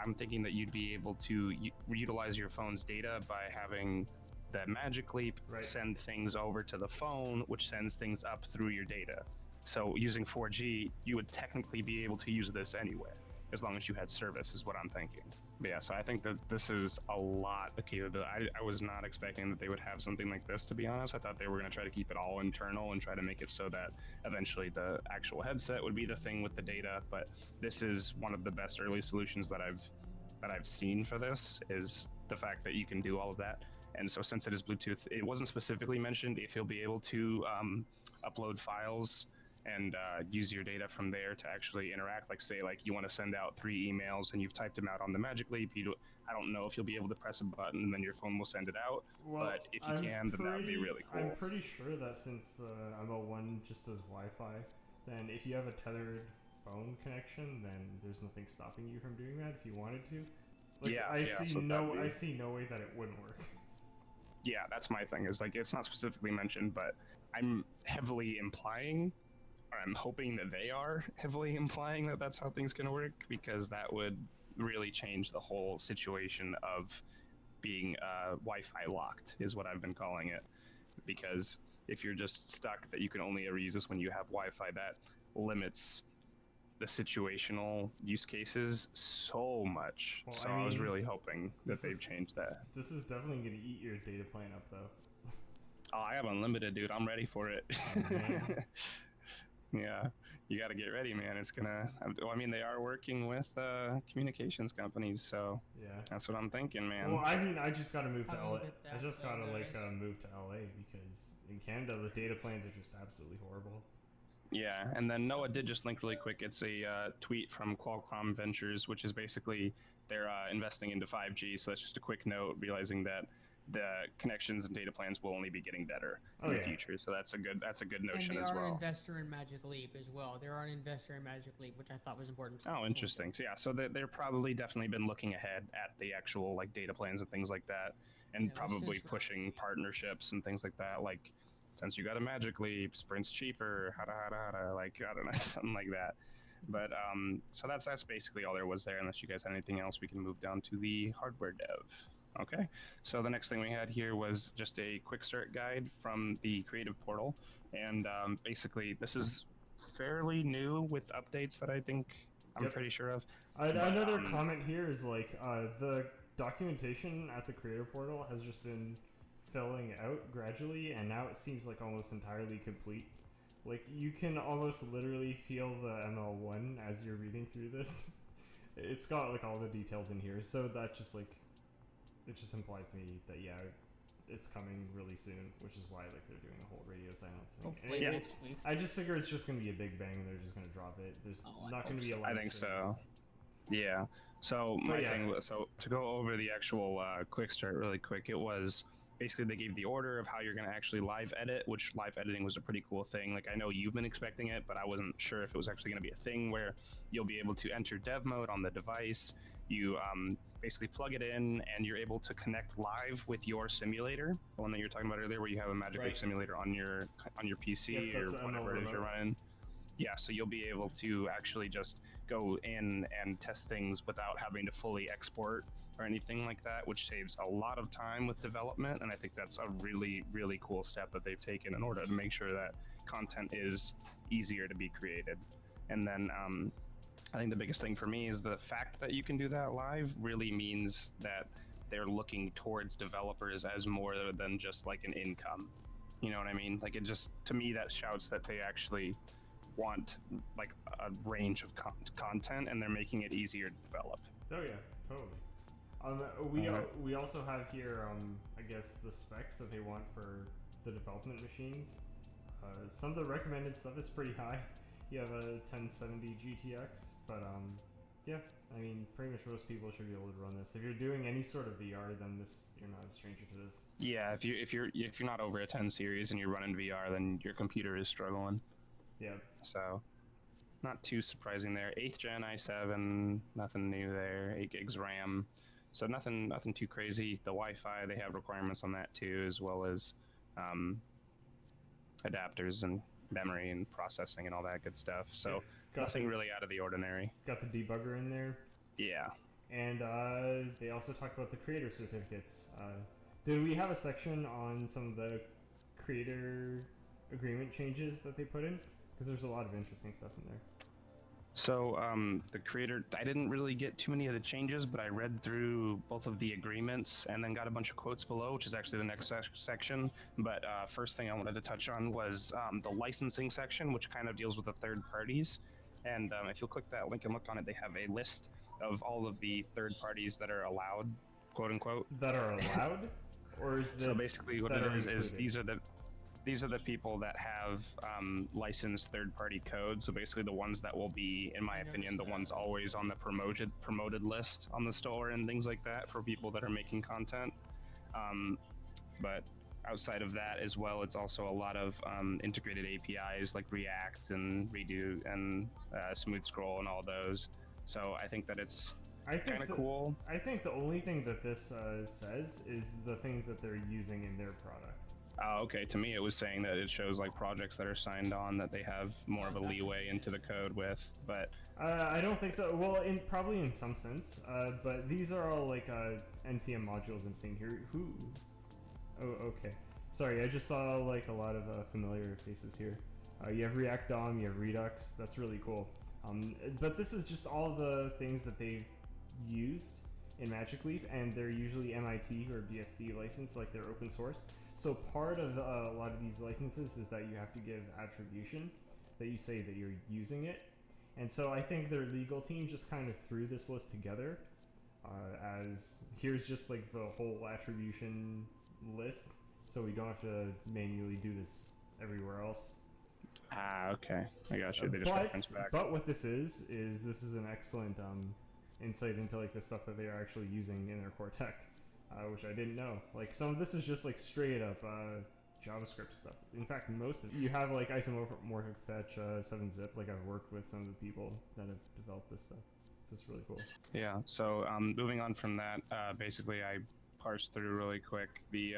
I'm thinking that you'd be able to utilize your phone's data by having the Magic Leap send things over to the phone, which sends things up through your data. So using 4G, you would technically be able to use this anywhere. as long as you had service, is what I'm thinking. But yeah, so I think that this is a lot of capability. I was not expecting that they would have something like this, to be honest. I thought they were going to try to keep it all internal and try to make it so that eventually the actual headset would be the thing with the data. But this is one of the best early solutions that I've seen for this, is the fact that you can do all of that. And so since it is Bluetooth, it wasn't specifically mentioned if you'll be able to upload files and use your data from there to actually interact. Like, say, like you want to send out 3 emails and you've typed them out on the Magic Leap. I don't know if you'll be able to press a button and then your phone will send it out. Well, but if you can, then that would be really cool. I'm pretty sure that since the ML1 just does Wi-Fi, then if you have a tethered phone connection, then there's nothing stopping you from doing that if you wanted to. Like, I see no way that it wouldn't work. Yeah, that's my thing. Is like, it's not specifically mentioned, but I'm heavily implying, or I'm hoping that they are heavily implying that that's how things can work, because that would really change the whole situation of being Wi-Fi locked, is what I've been calling it. Because if you're just stuck that you can only ever use this when you have Wi-Fi, that limits the situational use cases so much. Well, so I was really hoping that they've changed that. This is definitely going to eat your data plan up, though. Oh, I have unlimited, dude. I'm ready for it. Oh, yeah, you got to get ready, man. It's gonna. I mean, they are working with communications companies, so yeah, that's what I'm thinking, man. Well, I mean, I just got to move to Have a LA. look at that, I just got to guys. move to LA because in Canada the data plans are just absolutely horrible. Yeah, and then Noah did just link really quick. It's a tweet from Qualcomm Ventures, which is basically they're investing into 5G. So that's just a quick note, realizing that the connections and data plans will only be getting better in the future. So that's a good notion and they as are well. an investor in Magic Leap as well. They are an investor in Magic Leap, which I thought was important. Oh, interesting. So yeah, so they're probably definitely been looking ahead at the actual like data plans and things like that, and Yeah, well, probably since- pushing partnerships and things like that. Like, since you got a Magic Leap, Sprint's cheaper, like, I don't know, something like that. But so that's basically all there was there. Unless you guys had anything else, we can move down to the hardware dev. Okay, so the next thing we had here was just a quick start guide from the creative portal, and basically this is fairly new with updates that I think I'm pretty sure of. Another comment here is like the documentation at the creator portal has just been filling out gradually, and now it seems like almost entirely complete. Like, you can almost literally feel the ML1 as you're reading through this. It's got like all the details in here, so that just like it just implies to me that yeah, it's coming really soon, which is why like they're doing a whole radio silence thing. Hopefully next week. I just figure it's just gonna be a big bang and they're just gonna drop it. There's not gonna be a lot. I think so. Yeah. So my thing was, so to go over the actual quick start really quick, it was basically they gave the order of how you're going to actually live edit, which live editing was a pretty cool thing. Like, I know you've been expecting it, but I wasn't sure if it was actually going to be a thing where you'll be able to enter dev mode on the device. You basically plug it in and you're able to connect live with your simulator, the one that you were talking about earlier, where you have a Magic Leap simulator on your PC or whatever it is you're running. Yeah, so you'll be able to actually just go in and test things without having to fully export or anything like that, which saves a lot of time with development. And I think that's a really, really cool step that they've taken in order to make sure that content is easier to be created. And then I think the biggest thing for me is the fact that you can do that live really means that they're looking towards developers as more than just like an income. You know what I mean? Like, it just, to me, that shouts that they actually want like a range of content, and they're making it easier to develop. Oh yeah, totally. We also have here I guess the specs that they want for the development machines. Some of the recommended stuff is pretty high. You have a 1070 GTX, but yeah, I mean, pretty much most people should be able to run this. If you're doing any sort of VR, then you're not a stranger to this. Yeah, if you're not over a 10 series and you're running VR, then your computer is struggling. Yeah. So, not too surprising there. 8th gen i7, nothing new there. 8 gigs RAM, so nothing too crazy. The Wi-Fi, they have requirements on that too, as well as adapters and memory and processing and all that good stuff. So nothing really out of the ordinary. Got the debugger in there. Yeah. And they also talked about the creator certificates. Did we have a section on some of the creator agreement changes that they put in? Because there's a lot of interesting stuff in there. So the creator, I didn't really get too many of the changes, but I read through both of the agreements and then got a bunch of quotes below, which is actually the next section. But first thing I wanted to touch on was the licensing section, which kind of deals with the third parties. And if you'll click that link and look on it, they have a list of all of the third parties that are allowed, quote unquote. That are allowed, or is this? So basically, what that it are is included? these are the people that have licensed third-party code. So basically, the ones that will be, in my opinion, the ones always on the promoted list on the store and things like that for people that are making content. But outside of that as well, it's also a lot of integrated APIs like React and Redo and Smooth Scroll and all those. So I think that it's kind of cool. I think the only thing that this says is the things that they're using in their product. Oh, okay. To me, it was saying that it shows like projects that are signed on that they have more of a leeway into the code with, but I don't think so. Well, probably in some sense, but these are all like npm modules I'm seeing here. Who? Oh, okay. Sorry, I just saw like a lot of familiar faces here. You have React DOM, you have Redux. That's really cool. But this is just all the things that they've used in Magic Leap, and they're usually MIT or BSD licensed, like they're open source. So part of a lot of these licenses is that you have to give attribution, that you say that you're using it. And so I think their legal team just kind of threw this list together as here's just like the whole attribution list, so we don't have to manually do this everywhere else. Ah, okay. I got you. They just reference back. But what this is this is an excellent insight into like the stuff that they are actually using in their core tech, which I didn't know. Like some of this is just like straight up JavaScript stuff. In fact, most of it. You have like isomorphic fetch, 7-zip. Like I've worked with some of the people that have developed this stuff. It's really cool. Yeah. So moving on from that, basically I parsed through really quick the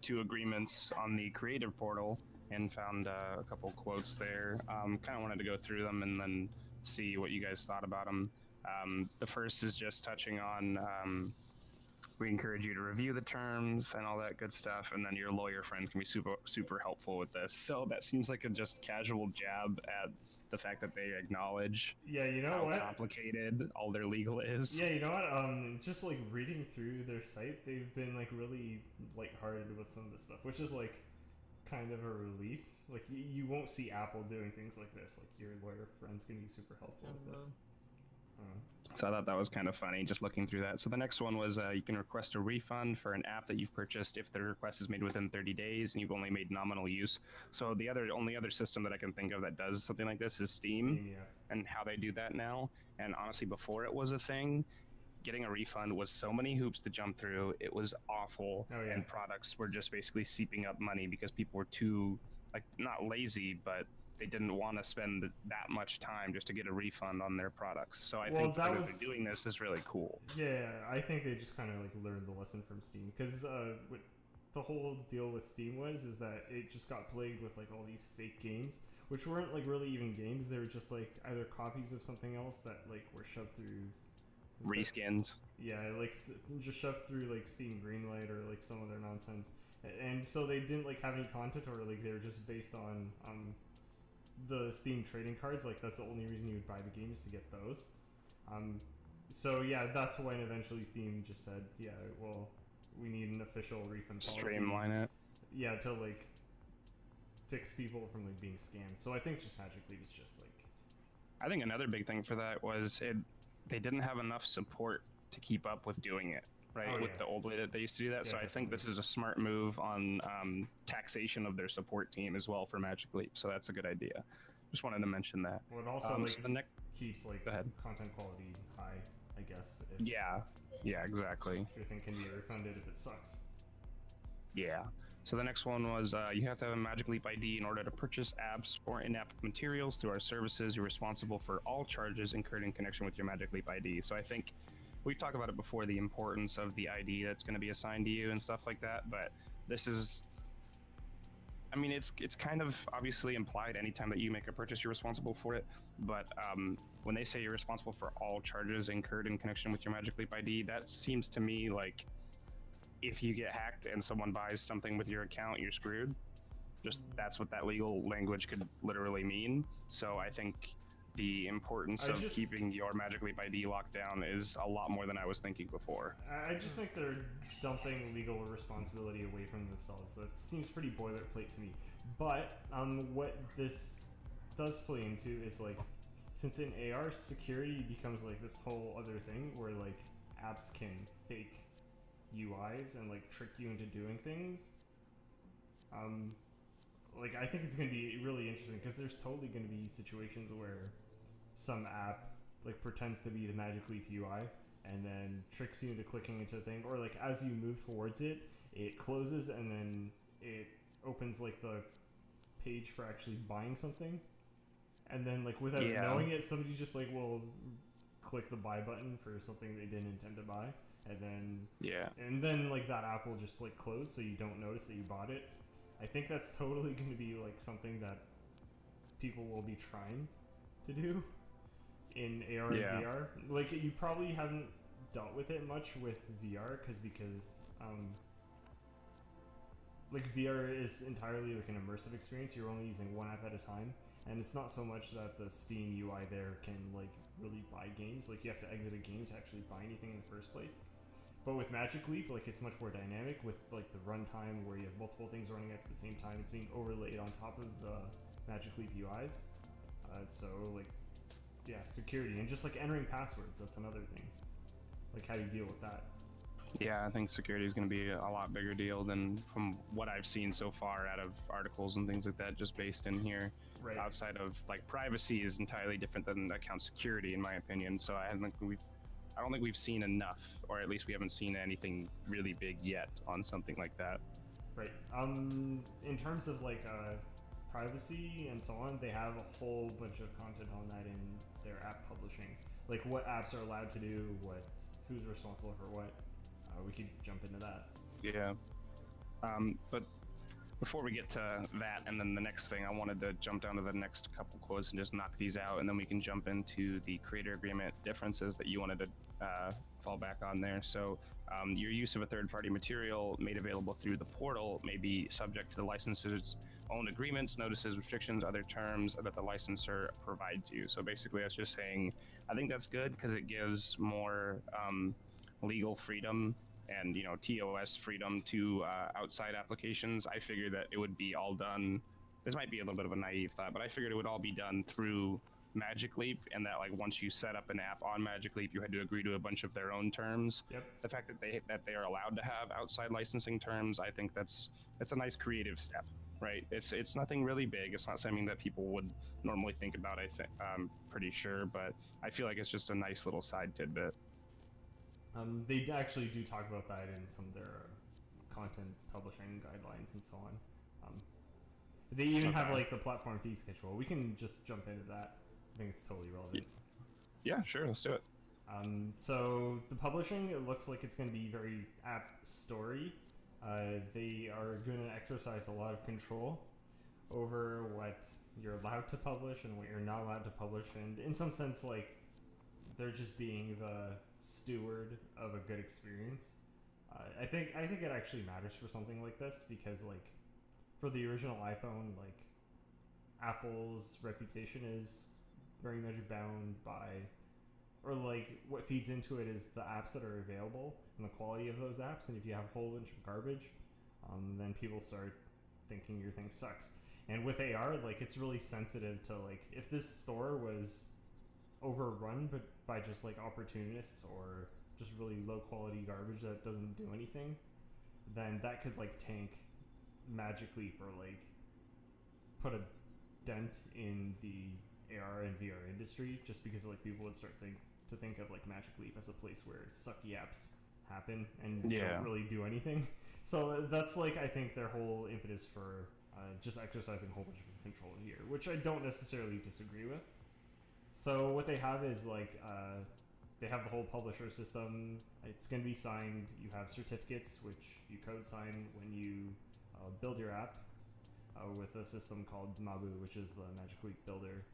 two agreements on the creative portal and found a couple quotes there. Kind of wanted to go through them and then see what you guys thought about them. The first is just touching on we encourage you to review the terms and all that good stuff, and then your lawyer friends can be super helpful with this. So that seems like a just casual jab at the fact that they acknowledge how complicated all their legal is. Yeah, you know what? Just like reading through their site, they've been like really lighthearted with some of this stuff, which is like kind of a relief. Like you won't see Apple doing things like this. Like your lawyer friends can be super helpful with this. So I thought that was kind of funny, just looking through that. So the next one was you can request a refund for an app that you've purchased if the request is made within 30 days and you've only made nominal use. So the only other system that I can think of that does something like this is Steam, yeah. And how they do that now. And honestly, before it was a thing, getting a refund was so many hoops to jump through. It was awful, and products were just basically seeping up money because people were too, like, not lazy, but they didn't want to spend that much time just to get a refund on their products. So I think that doing this is really cool. Yeah, I think they just kind of like learned the lesson from Steam, because what the whole deal with Steam is that it just got plagued with like all these fake games, which weren't like really even games. They were just like either copies of something else that like were shoved through reskins. Yeah, like just shoved through like Steam Greenlight or like some other nonsense, and so they didn't like have any content, or like they were just based on the Steam trading cards. Like that's the only reason you would buy the game, is to get those. So yeah, that's when eventually Steam just said, yeah, well, we need an official refund policy. Streamline it. Yeah, to like fix people from like being scammed. So I think just Magic Leap is just like. I think another big thing for that was they didn't have enough support to keep up with doing it, right? With the old way that they used to do that. So I think this is a smart move on taxation of their support team as well for Magic Leap. So that's a good idea. Just wanted to mention that. Well, it also like keeps like content quality high, I guess. Yeah, exactly. Everything can be refunded if it sucks. Yeah. So the next one was you have to have a Magic Leap ID in order to purchase apps or in-app materials through our services. You're responsible for all charges incurred in connection with your Magic Leap ID. So I think we've talked about it before, the importance of the ID that's going to be assigned to you and stuff like that. But this is, I mean, it's kind of obviously implied anytime that you make a purchase, you're responsible for it. But when they say you're responsible for all charges incurred in connection with your Magic Leap ID, that seems to me like if you get hacked and someone buys something with your account, you're screwed. Just that's what that legal language could literally mean. So I think the importance of keeping your Magic Leap ID locked down is a lot more than I was thinking before. I just think they're dumping legal responsibility away from themselves. That seems pretty boilerplate to me. But what this does play into is like, since in AR, security becomes like this whole other thing where like apps can fake UIs and like trick you into doing things. Like I think it's going to be really interesting because there's totally going to be situations where some app like pretends to be the Magic Leap UI and then tricks you into clicking into a thing, or like as you move towards it, it closes and then it opens like the page for actually buying something, and then like without knowing it, somebody just like will click the buy button for something they didn't intend to buy, and then like that app will just like close so you don't notice that you bought it. I think that's totally going to be like something that people will be trying to do in AR and VR. Like you probably haven't dealt with it much with VR because like VR is entirely like an immersive experience. You're only using one app at a time, and it's not so much that the Steam UI there can like really buy games. Like you have to exit a game to actually buy anything in the first place. But with Magic Leap, like it's much more dynamic with like the runtime where you have multiple things running at the same time. It's being overlaid on top of the Magic Leap UIs. So like, yeah, security and just like entering passwords. That's another thing. Like how do you deal with that? Yeah, I think security is going to be a lot bigger deal than from what I've seen so far out of articles and things like that, just based in here. Right. Outside of like privacy is entirely different than account security, in my opinion. So I don't think we've seen enough, or at least we haven't seen anything really big yet on something like that. Right. In terms of like privacy and so on, they have a whole bunch of content on that in their app publishing. Like what apps are allowed to do, who's responsible for what. We could jump into that. Yeah. But before we get to that and then the next thing, I wanted to jump down to the next couple quotes and just knock these out, and then we can jump into the creator agreement differences that you wanted to fall back on there. So your use of a third-party material made available through the portal may be subject to the licenser's own agreements, notices, restrictions, other terms that the licensor provides you. So basically that's just saying, I think that's good because it gives more legal freedom and TOS freedom to outside applications. I figured that it would be all done. This might be a little bit of a naive thought, but I figured it would all be done through Magic Leap, and that like once you set up an app on Magic Leap, you had to agree to a bunch of their own terms. Yep. The fact that they are allowed to have outside licensing terms, I think that's a nice creative step, right? It's nothing really big. It's not something that people would normally think about. I'm pretty sure, but I feel like it's just a nice little side tidbit. They actually do talk about that in some of their content publishing guidelines and so on. They even have like the platform fee schedule. We can just jump into that. I think it's totally relevant. Yeah, sure, let's do it. So the publishing, it looks like it's going to be very app story. They are going to exercise a lot of control over what you're allowed to publish and what you're not allowed to publish, and in some sense, like they're just being the steward of a good experience. I think it actually matters for something like this because like for the original iPhone, like Apple's reputation is very much bound by, or like what feeds into it is the apps that are available and the quality of those apps. And if you have a whole bunch of garbage, then people start thinking your thing sucks. And with AR, like it's really sensitive to like if this store was overrun but by just like opportunists or just really low quality garbage that doesn't do anything, then that could like tank Magic Leap or like put a dent in the AR and VR industry, just because like people would start to think of like Magic Leap as a place where sucky apps happen and don't really do anything. So that's like I think their whole impetus for just exercising a whole bunch of control here, which I don't necessarily disagree with. So what they have is like they have the whole publisher system. It's going to be signed. You have certificates, which you code sign when you build your app with a system called Mabu, which is the Magic Leap builder.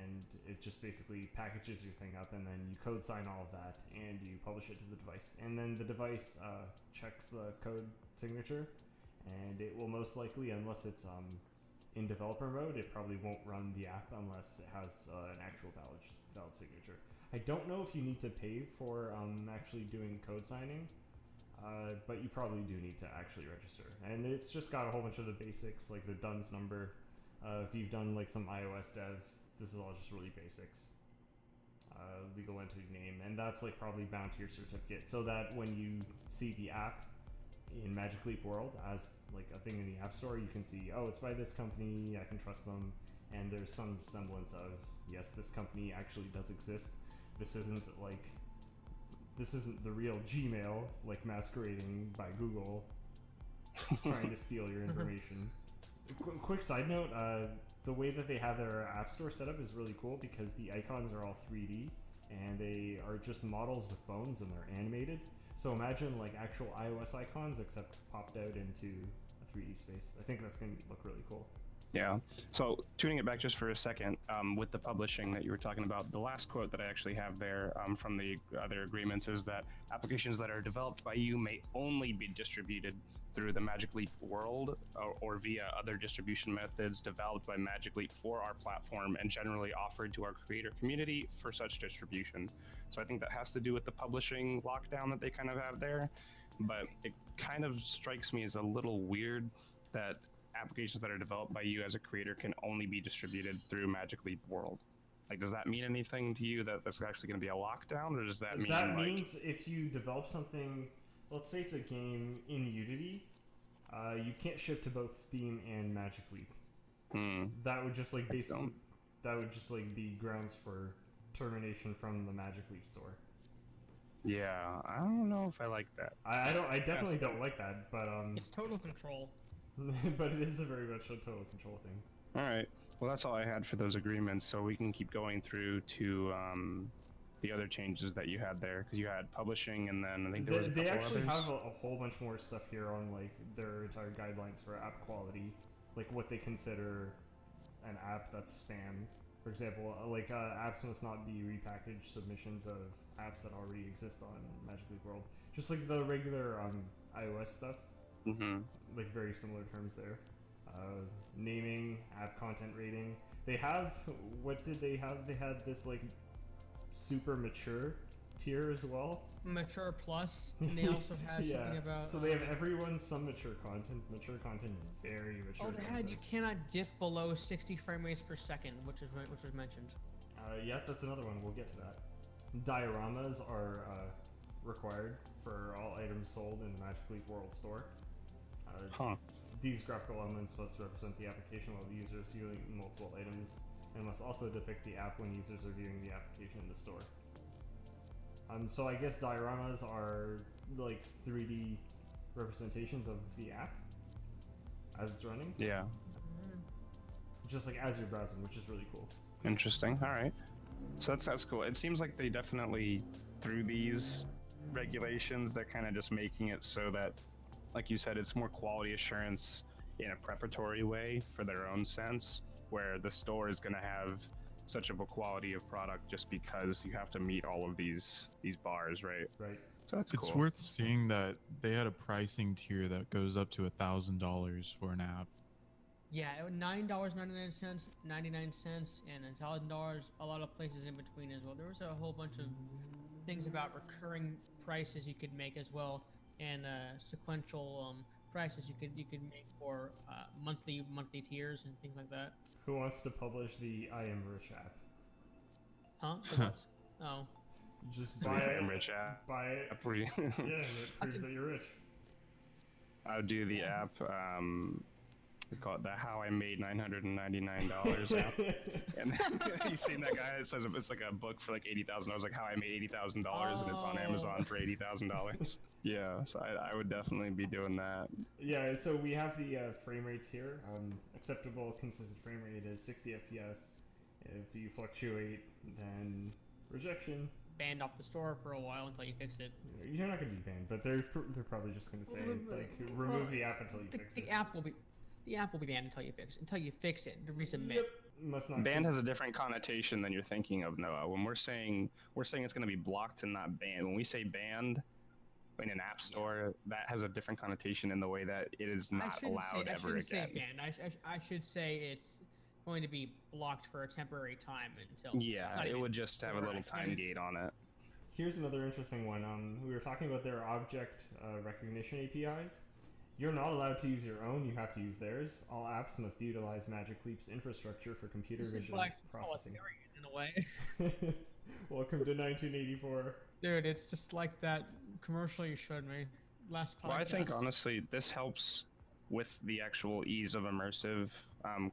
And it just basically packages your thing up, and then you code sign all of that, and you publish it to the device. And then the device checks the code signature, and it will most likely, unless it's in developer mode, it probably won't run the app unless it has an actual valid signature. I don't know if you need to pay for actually doing code signing, but you probably do need to actually register. And it's just got a whole bunch of the basics, like the DUNS number. If you've done like some iOS dev, this is all just really basics. Legal entity name, and that's like probably bound to your certificate, so that when you see the app in Magic Leap World as like a thing in the App Store, you can see, oh, it's by this company, I can trust them, and there's some semblance of, yes, this company actually does exist. This isn't the real Gmail, like masquerading by Google, trying to steal your information. Quick side note, the way that they have their App Store set up is really cool because the icons are all 3D and they are just models with bones and they're animated. So imagine like actual iOS icons except popped out into a 3D space. I think that's going to look really cool. Yeah. So tuning it back just for a second, with the publishing that you were talking about, the last quote that I actually have there from the other agreements is that applications that are developed by you may only be distributed through the Magic Leap world or via other distribution methods developed by Magic Leap for our platform and generally offered to our creator community for such distribution. So I think that has to do with the publishing lockdown that they kind of have there. But it kind of strikes me as a little weird that applications that are developed by you as a creator can only be distributed through Magic Leap World. Like, does that mean anything to you that that's actually going to be a lockdown, or does that mean that like... means if you develop something, let's say it's a game in Unity, you can't ship to both Steam and Magic Leap. That would just like basically be grounds for termination from the Magic Leap store. Yeah, I don't know if I like that. I definitely don't like that, but It's total control. but it is a very much a total control thing. All right. Well, that's all I had for those agreements, so we can keep going through to the other changes that you had there, because you had publishing, and then I think there was a couple they actually others. have a whole bunch more stuff here on like their entire guidelines for app quality, like what they consider an app that's spam. For example, apps must not be repackaged submissions of apps that already exist on Magic Leap World, just like the regular iOS stuff. Like very similar terms there. Naming, app content rating. They have, what did they have? They had this like super mature tier as well. Mature plus. And they also had something about. So they have everyone's some mature content. Mature content, very mature. Oh, they had you cannot dip below 60 frame rates per second, which was mentioned. Yeah, that's another one. We'll get to that. Dioramas are required for all items sold in the Magic Leap World store. These graphical elements must represent the application while the user is viewing multiple items, and must also depict the app when users are viewing the application in the store. So I guess dioramas are like 3D representations of the app as it's running. Yeah. Just like as you're browsing, which is really cool. Interesting. All right. So that's cool. It seems like they definitely, through these regulations, they're kind of just making it so that, like you said, it's more quality assurance in a preparatory way for their own sense, where the store is going to have such of a quality of product just because you have to meet all of these bars, right? Right. So that's It's cool. worth seeing that they had a pricing tier that goes up to $1,000 for an app. Yeah, $9.99, 99 cents, and $1,000. A lot of places in between as well. There was a whole bunch of things about recurring prices you could make as well, and sequential prices you could make for monthly tiers and things like that. Who wants to publish the I Am Rich app? Huh? The what? Oh. Just buy it. I Am Rich app. Buy it. App where you Yeah, and it proves that you're rich. I'll do the app. We call it the How I Made $999 app. And you seen that guy? It says it's like a book for like $80,000. Like How I Made $80,000, and it's on Amazon for $80,000. Yeah, so I would definitely be doing that. Yeah, so we have the frame rates here. Acceptable consistent frame rate is 60 FPS. If you fluctuate, then rejection. Banned off the store for a while until you fix it. You're not going to be banned, but they're probably just going to say like remove the app until you fix it. The app will be banned until you fix it to resubmit. Yep. Must not. Banned has a different connotation than you're thinking of, Noah. When we're saying it's going to be blocked and not banned. When we say banned, in an app store, that has a different connotation in the way that it is not allowed ever I shouldn't say again. banned. I should say it's going to be blocked for a temporary time until. Yeah, it would just have a little time gate on it. Here's another interesting one. We were talking about their object recognition APIs. You're not allowed to use your own, you have to use theirs. All apps must utilize Magic Leap's infrastructure for computer vision processing. In a way. Welcome to 1984. Dude, it's just like that commercial you showed me last podcast. Well, I think honestly, this helps with the actual ease of immersive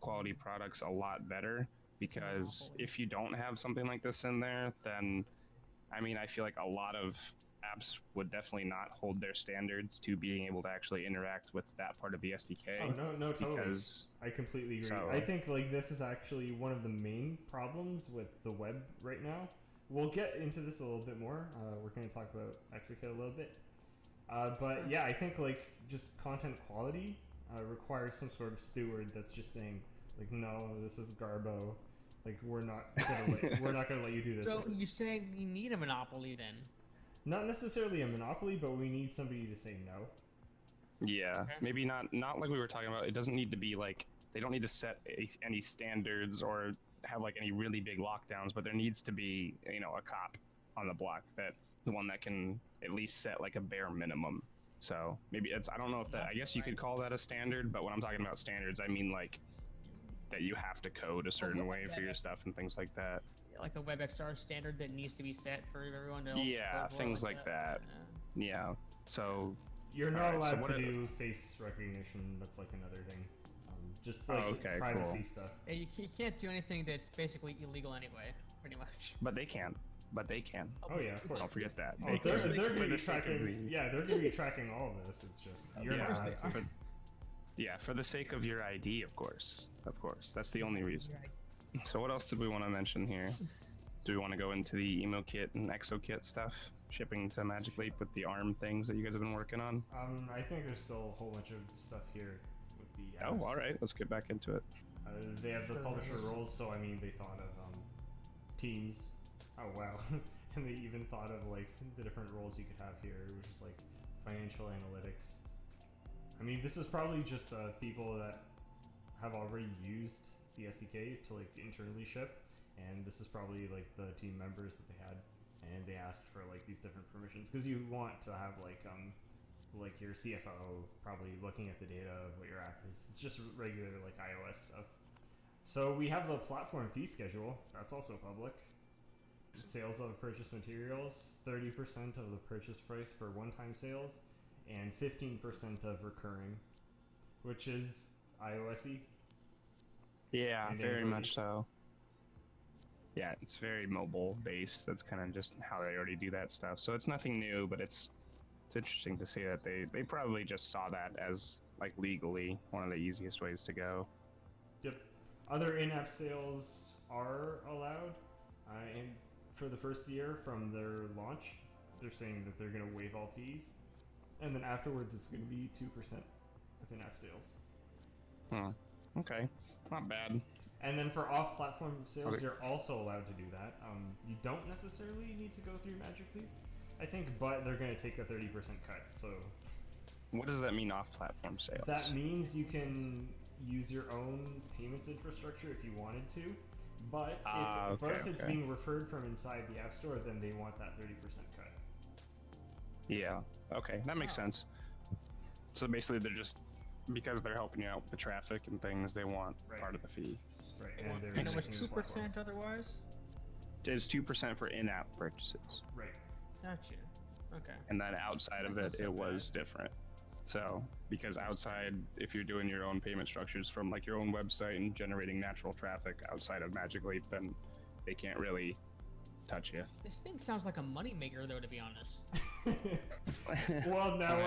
quality products a lot better, because if you don't have something like this in there, then I mean, I feel like a lot of apps would definitely not hold their standards to being able to actually interact with that part of the SDK. Oh, no, totally. Because, I completely agree. I think like this is actually one of the main problems with the web right now. We'll get into this a little bit more. We're going to talk about Exopod a little bit. But yeah, I think like just content quality requires some sort of steward that's just saying like, no, this is Garbo. Like we're not gonna let you do this. So you're saying you need a monopoly then? Not necessarily a monopoly, but we need somebody to say no. Yeah, okay. Maybe not like we were talking about. It doesn't need to be like, they don't need to set any standards or have like any really big lockdowns, but there needs to be, you know, a cop on the block, that the one that can at least set like a bare minimum. So maybe it's, I don't know if that, I guess you could call that a standard, but when I'm talking about standards, I mean like that you have to code a certain way for your stuff and things like that. Like a WebXR standard that needs to be set for everyone else. Yeah, things like that. Yeah. So you're not allowed to do face recognition. That's like another thing. Just like privacy stuff. Yeah, you can't do anything that's basically illegal anyway, pretty much. But they can. Oh yeah, of course. Don't forget that. Oh, they're going to be tracking. Yeah, they're going to be tracking all of this. It's just you're not allowed to. Yeah, for the sake of your ID, of course. Of course. That's the only reason. So what else did we want to mention here? Do we want to go into the emo kit and exo kit stuff? Shipping to Magic Leap with the ARM things that you guys have been working on? I think there's still a whole bunch of stuff here with the apps. Oh, alright. Let's get back into it. They have the publisher roles, so I mean, they thought of teams. Oh, wow. And they even thought of like the different roles you could have here, which is like financial analytics. I mean, this is probably just people that have already used the SDK to like internally ship, and this is probably like the team members that they had, and they asked for like these different permissions because you want to have like your CFO probably looking at the data of what your app is. It's just regular like iOS stuff. So we have the platform fee schedule. That's also public. Sales of purchase materials, 30% of the purchase price for one-time sales, and 15% of recurring, which is iOS-y. Yeah, very much so. Yeah, it's very mobile based. That's kind of just how they already do that stuff. So it's nothing new, but it's interesting to see that they probably just saw that as like legally one of the easiest ways to go. Yep. Other in-app sales are allowed, and for the first year from their launch, they're saying that they're going to waive all fees, and then afterwards it's going to be 2% of in-app sales. Okay, not bad. And then for off-platform sales, you're also allowed to do that. You don't necessarily need to go through Magic Leap, I think, but they're going to take a 30% cut. So, what does that mean, off-platform sales? That means you can use your own payments infrastructure if you wanted to, but if it's being referred from inside the App Store, then they want that 30% cut. Yeah. Okay, that makes sense. So basically, they're just, because they're helping you out with the traffic and things, they want part of the fee. Right. And it was 2% otherwise? It's 2% for in-app purchases. Right. Gotcha. Okay. And then outside of it, it was different. So, because outside, if you're doing your own payment structures from like your own website and generating natural traffic outside of Magic Leap, then they can't really touch you. This thing sounds like a moneymaker, though, to be honest. Well, now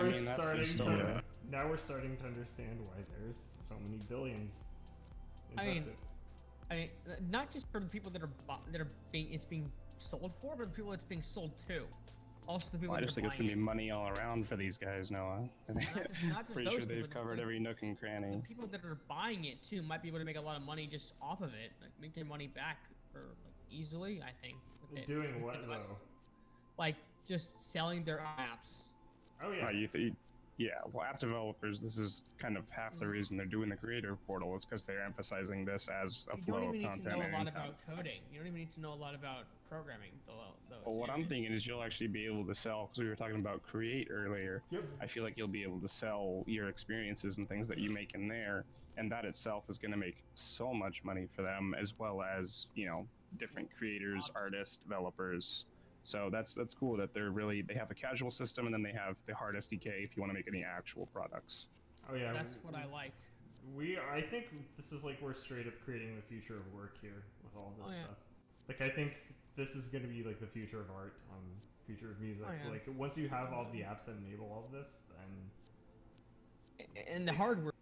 now we're starting to understand why there's so many billions invested. I mean, not just for the people that are being sold for, but the people it's being sold to. Also, the people I that just think it's gonna be money all around for these guys, Noah. Not just Pretty those sure they've covered every nook and cranny. The people that are buying it too might be able to make a lot of money just off of it, like make their money back for like, easily. I think. Doing what though? Like just selling their apps Oh yeah. Yeah, well, app developers, this is kind of half the reason they're doing the creator portal is because they're emphasizing this as a You flow don't of even need to content know a and lot income. about coding. You don't even need to know a lot about programming, though. Well, what too. I'm thinking is you'll actually be able to sell, because we were talking about create earlier. Yep. I feel like you'll be able to sell your experiences and things that you make in there, and that itself is going to make so much money for them, as well as, you know, different creators, artists, developers. So that's cool that they have a casual system, and then they have the hard SDK if you want to make any actual products. Oh yeah. That's what I like. I think this is like we're straight up creating the future of work here with all this Oh, yeah. stuff. Like I think this is going to be like the future of art, future of music. Oh, yeah. Like once you have all the apps that enable all of this, then And the hardware.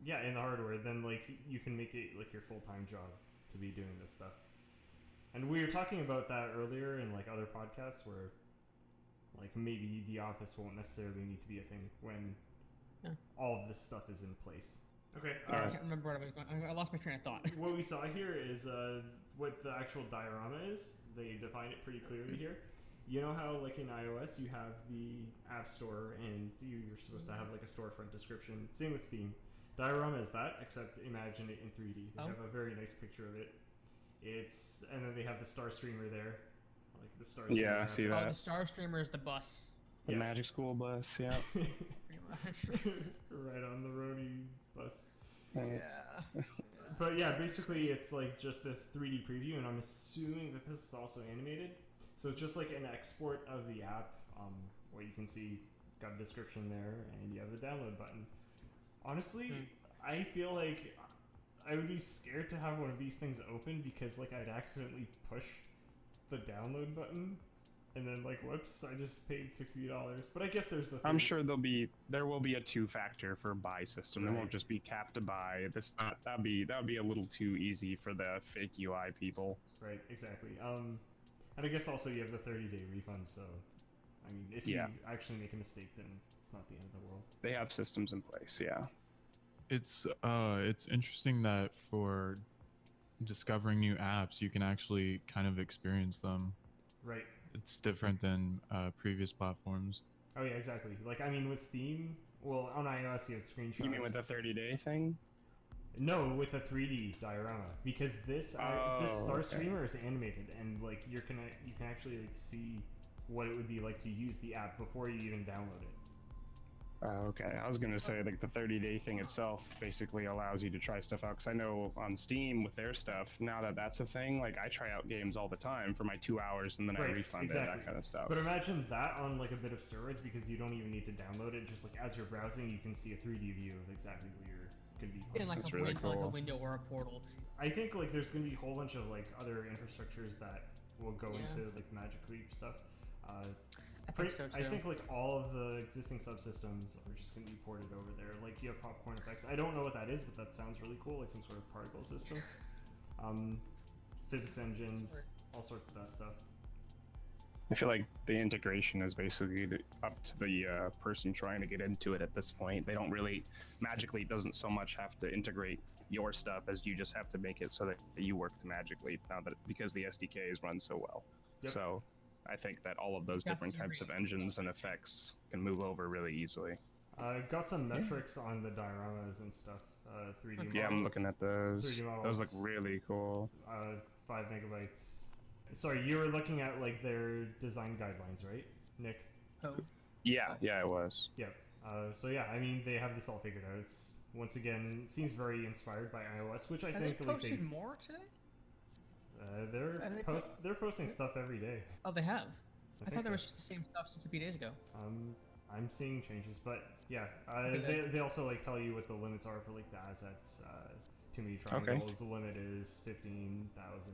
yeah, in the hardware, then like you can make it like your full-time job to be doing this stuff. And we were talking about that earlier in like other podcasts where like maybe the office won't necessarily need to be a thing when all of this stuff is in place. Okay. I can't remember what I was going. I lost my train of thought. What we saw here is what the actual diorama is. They define it pretty clearly here. You know how like in iOS you have the App Store and you're supposed to have like a storefront description. Same with Steam. Diorama is that, except imagine it in 3D. They have a very nice picture of it. And then they have the Star Streamer there, like the Star Streamer. Yeah, I see that. Oh, the Star Streamer is the bus. The Magic School bus, yeah. Pretty much. Right on the roadie bus. Yeah. But yeah, basically it's like just this 3D preview, and I'm assuming that this is also animated. So it's just like an export of the app. What you can see, got a description there, and you have the download button. Honestly, I feel like I would be scared to have one of these things open because like I'd accidentally push the download button. And then, like, whoops! I just paid $60. But I guess there's the. I'm sure there will be a two-factor for buy system. There won't just be tap to buy. That'd be a little too easy for the fake UI people. Right. Exactly. And I guess also you have the 30-day refund. So, I mean, if you actually make a mistake, then it's not the end of the world. They have systems in place. Yeah. It's interesting that for discovering new apps, you can actually kind of experience them. Right. It's different than previous platforms. Oh yeah, exactly. Like I mean, with Steam, well, on iOS you have screenshots. You mean with the 30-day thing? No, with a 3D diorama, because this Star Streamer is animated, and like you can actually like see what it would be like to use the app before you even download it. Okay, I was gonna say like the 30-day thing itself basically allows you to try stuff out. Because I know on Steam with their stuff, now that that's a thing, like I try out games all the time for my 2 hours and then I refund it, that kind of stuff. But imagine that on like a bit of steroids, because you don't even need to download it. Just like as you're browsing, you can see a 3D view of exactly what you're gonna be. In like That's a really window, like a cool. window or a portal. I think like there's gonna be a whole bunch of like other infrastructures that will go into like Magic Leap stuff. I think so too. I think like all of the existing subsystems are just going to be ported over there. Like you have popcorn effects. I don't know what that is, but that sounds really cool. Like some sort of particle system, physics engines, all sorts of that stuff. I feel like the integration is basically up to the person trying to get into it at this point. They don't really, Magic Leap doesn't so much have to integrate your stuff as you just have to make it so that you work to Magic Leap now that because the SDKs run so well. Yep. So I think that all of those different types of engines and effects can move over really easily. Got some metrics on the dioramas and stuff. 3D models. Yeah, I'm looking at those. 3D models. Those look really cool. 5 megabytes. Sorry, you were looking at like their design guidelines, right, Nick? Oh. Yeah, it was. Yep. So yeah, I mean they have this all figured out. It's once again it seems very inspired by iOS, which I think they posted more today. They're posting stuff every day. Oh, they have. I thought so. there was just the same stuff since a few days ago. I'm seeing changes, but yeah, they also like tell you what the limits are for like the assets. Too many triangles. The limit is 15,000.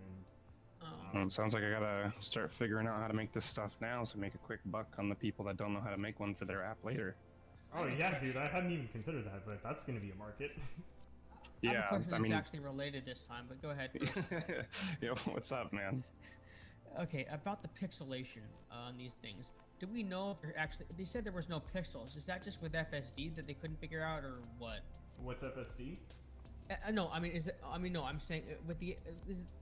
Well, it sounds like I gotta start figuring out how to make this stuff now, so make a quick buck on the people that don't know how to make one for their app later. Oh yeah, dude, I hadn't even considered that, but that's gonna be a market. I have a question that's actually related this time, but go ahead. Yo, what's up, man? Okay, about the pixelation on these things. Do we know if they're actually? They said there was no pixels. Is that just with FSD that they couldn't figure out, or what? What's FSD? No, I mean, no, I'm saying with the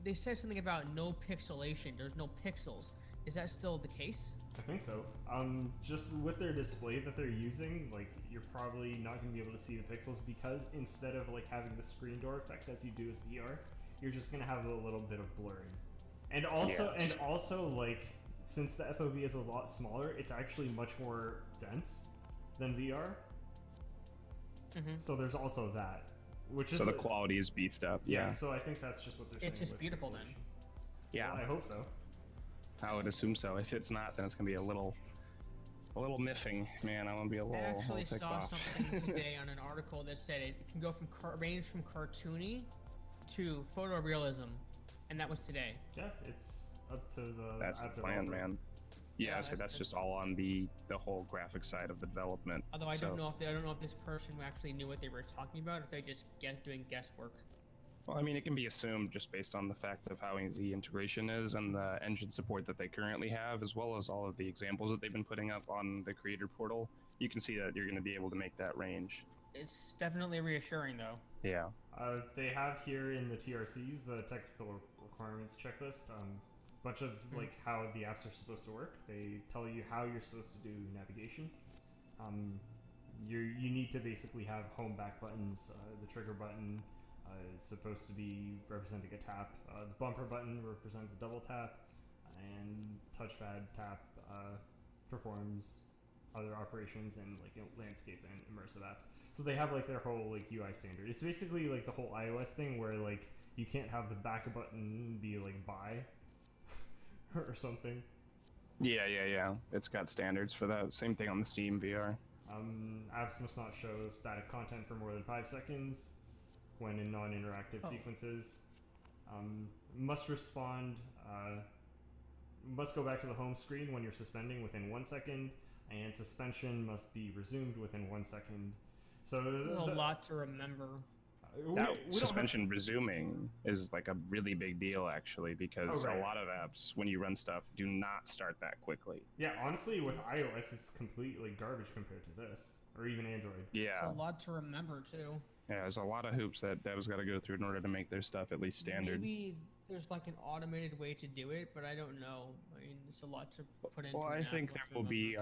they said something about no pixelation. There's no pixels. Is that still the case? I think so. Just with their display that they're using, like you're probably not going to be able to see the pixels because instead of like having the screen door effect as you do with VR, you're just going to have a little bit of blurring. And also, like since the FOV is a lot smaller, it's actually much more dense than VR. So there's also that, which is so the quality is beefed up. Yeah. So I think that's just what they're saying. It's just with beautiful then. pixelation. Yeah. Well, I hope so. I would assume so. If it's not, then it's gonna be a little miffing, man. I'm gonna be a little. I actually ticked saw off. something today on an article that said it can go from range from cartoony to photorealism, and that was today. Yeah, it's up to the. That's the plan, man. Yeah, so that's just all on the whole graphic side of the development. Although I don't know if this person actually knew what they were talking about, if they just doing guesswork. Well, I mean, it can be assumed just based on the fact of how easy integration is and the engine support that they currently have, as well as all of the examples that they've been putting up on the creator portal. You can see that you're going to be able to make that range. It's definitely reassuring, though. Yeah. They have here in the TRCs the technical requirements checklist. Bunch of like how the apps are supposed to work. They tell you how you're supposed to do navigation. You need to basically have home back buttons. The trigger button is supposed to be representing a tap. The bumper button represents a double tap, and touchpad tap performs other operations in like landscape and immersive apps. So they have like their whole like UI standard. It's basically like the whole iOS thing where like you can't have the back button be like buy or something. Yeah. It's got standards for that. Same thing on the Steam VR. Apps must not show static content for more than 5 seconds when in non-interactive sequences. Must respond. Must go back to the home screen when you're suspending within 1 second, and suspension must be resumed within 1 second. So there's a lot to remember. Suspension resuming is like a really big deal actually, because a lot of apps when you run stuff do not start that quickly. Yeah, honestly with iOS it's completely garbage compared to this, or even Android. Yeah, it's a lot to remember too. Yeah, there's a lot of hoops that devs got to go through in order to make their stuff at least standard. Maybe there's like an automated way to do it, but I don't know. I mean, it's a lot to put into. Well, I think there will be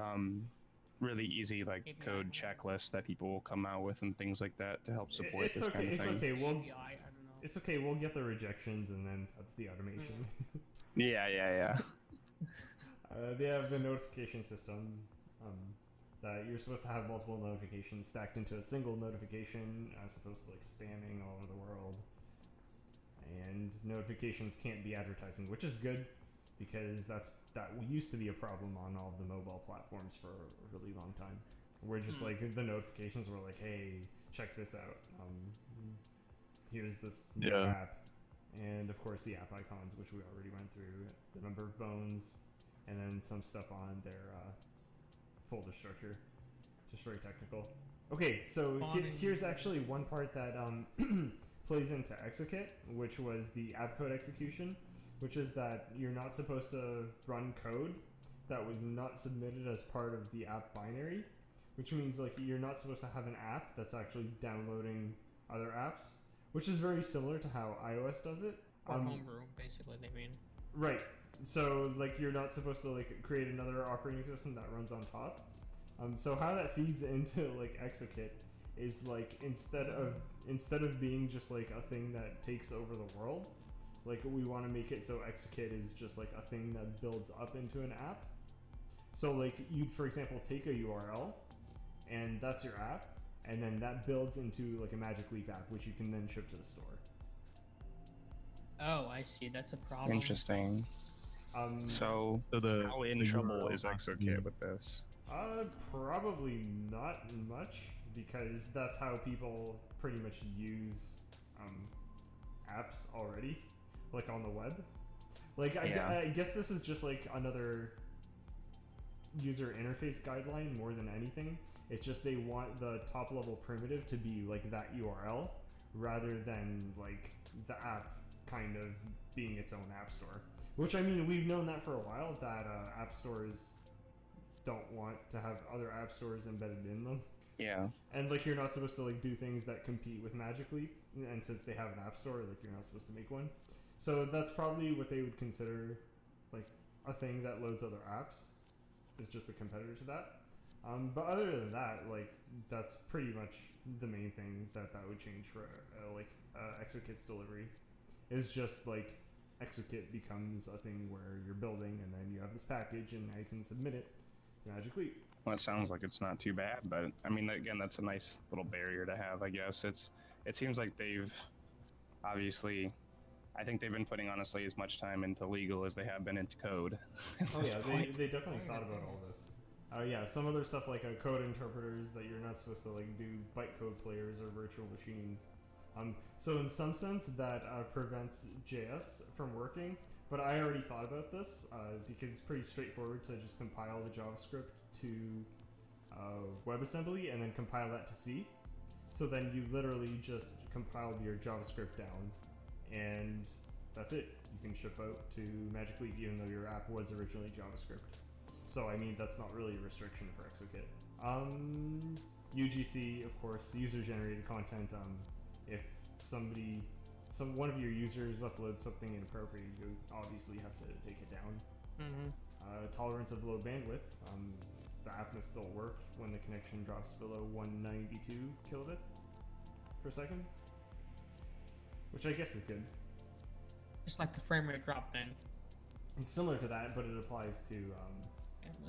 really easy like code checklists that people will come out with and things like that to help support this kind of thing. It's okay. We'll get the rejections and then that's the automation. Yeah. They have the notification system that you're supposed to have multiple notifications stacked into a single notification as opposed to like spamming all over the world. And notifications can't be advertising, which is good because that used to be a problem on all of the mobile platforms for a really long time. Where just like the notifications were like, hey, check this out. Here's this new app. And of course the app icons, which we already went through, the number of bones, and then some stuff on their folder structure. Just very technical. Okay, so here's actually one part that plays into Exokit, which was the app code execution, which is that you're not supposed to run code that was not submitted as part of the app binary, which means like you're not supposed to have an app that's actually downloading other apps, which is very similar to how iOS does it. Or homebrew, basically, they mean. Right. So like you're not supposed to like create another operating system that runs on top. So how that feeds into like Exokit is like instead of being just like a thing that takes over the world, like we want to make it so Exokit is just like a thing that builds up into an app. So like you'd for example take a URL and that's your app, and then that builds into like a Magic Leap app which you can then ship to the store. Oh, I see. That's a problem. Interesting. So how in trouble is Exokit with this? Probably not much, because that's how people pretty much use apps already, like on the web. Like I guess this is just like another user interface guideline more than anything. It's just they want the top level primitive to be like that URL rather than like the app kind of being its own app store. Which I mean, we've known that for a while, that app stores don't want to have other app stores embedded in them. Yeah. And like you're not supposed to like do things that compete with Magic Leap, and since they have an app store, like you're not supposed to make one. So that's probably what they would consider like a thing that loads other apps. It's just a competitor to that. But other than that, like that's pretty much the main thing that would change for ExoKit's delivery. Is just like ExoKit becomes a thing where you're building and then you have this package and now you can submit it to Magic Leap. Well, it sounds like it's not too bad, but I mean, again, that's a nice little barrier to have, I guess. It seems like they've obviously, I think they've been putting honestly as much time into legal as they have been into code. Oh yeah, they definitely thought about all this. Yeah, some other stuff like code interpreters that you're not supposed to like do bytecode players or virtual machines. So in some sense that prevents JS from working, but I already thought about this because it's pretty straightforward to just compile the JavaScript to WebAssembly and then compile that to C. So then you literally just compile your JavaScript down and that's it. You can ship out to Magic Leap even though your app was originally JavaScript. So I mean that's not really a restriction for ExoKit. UGC, of course, user-generated content. If one of your users uploads something inappropriate, you obviously have to take it down. Tolerance of low bandwidth. The app must still work when the connection drops below 192 kilobit per second, which I guess is good. Just like the frame rate drop thing. It's similar to that, but it applies to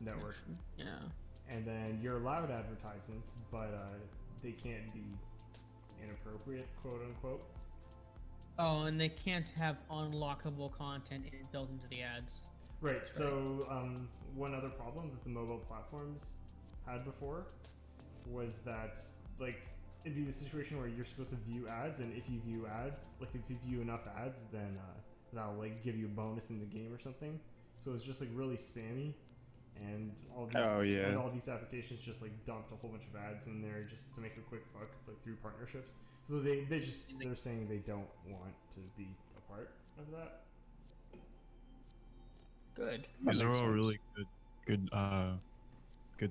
network. Yeah. And then you're allowed advertisements, but they can't be inappropriate, quote unquote. Oh, and they can't have unlockable content built into the ads. Right. So one other problem that the mobile platforms had before was that like it'd be the situation where you're supposed to view ads, and if you view ads, like if you view enough ads, then that'll like give you a bonus in the game or something. So it's just like really spammy, and all these and all these applications just like dumped a whole bunch of ads in there just to make a quick buck, like through partnerships. So they're saying they don't want to be a part of that. Good. These are all really good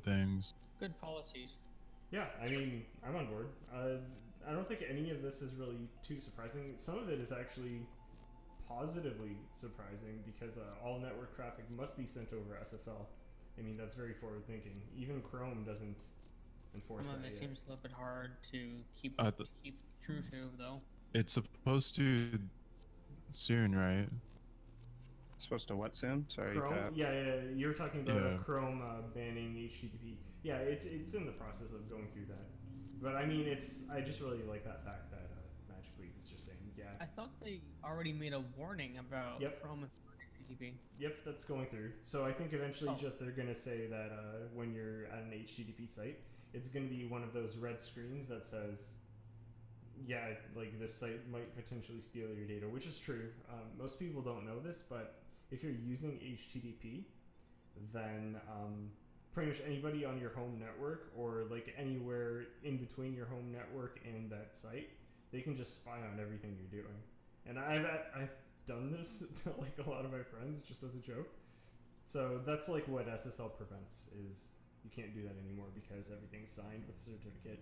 things. Good policies. Yeah, I mean, I'm on board. I don't think any of this is really too surprising. Some of it is actually positively surprising because all network traffic must be sent over SSL. I mean, that's very forward thinking. Even Chrome doesn't enforce that yet. It seems a little bit hard to keep true to, though. It's supposed to soon, right? Supposed to what soon? Sorry. Chrome? Yeah, you're talking about Chrome banning HTTP. Yeah, it's in the process of going through that. But I mean, I just really like that fact that Magic Leap is just saying, yeah. I thought they already made a warning about Chrome and HTTP. Yep, that's going through. So I think eventually they're going to say that when you're at an HTTP site, it's going to be one of those red screens that says, yeah, like this site might potentially steal your data, which is true. Most people don't know this, but if you're using HTTP, then pretty much anybody on your home network or like anywhere in between your home network and that site, they can just spy on everything you're doing. And I've done this to like a lot of my friends just as a joke. So that's like what SSL prevents is you can't do that anymore because everything's signed with certificate.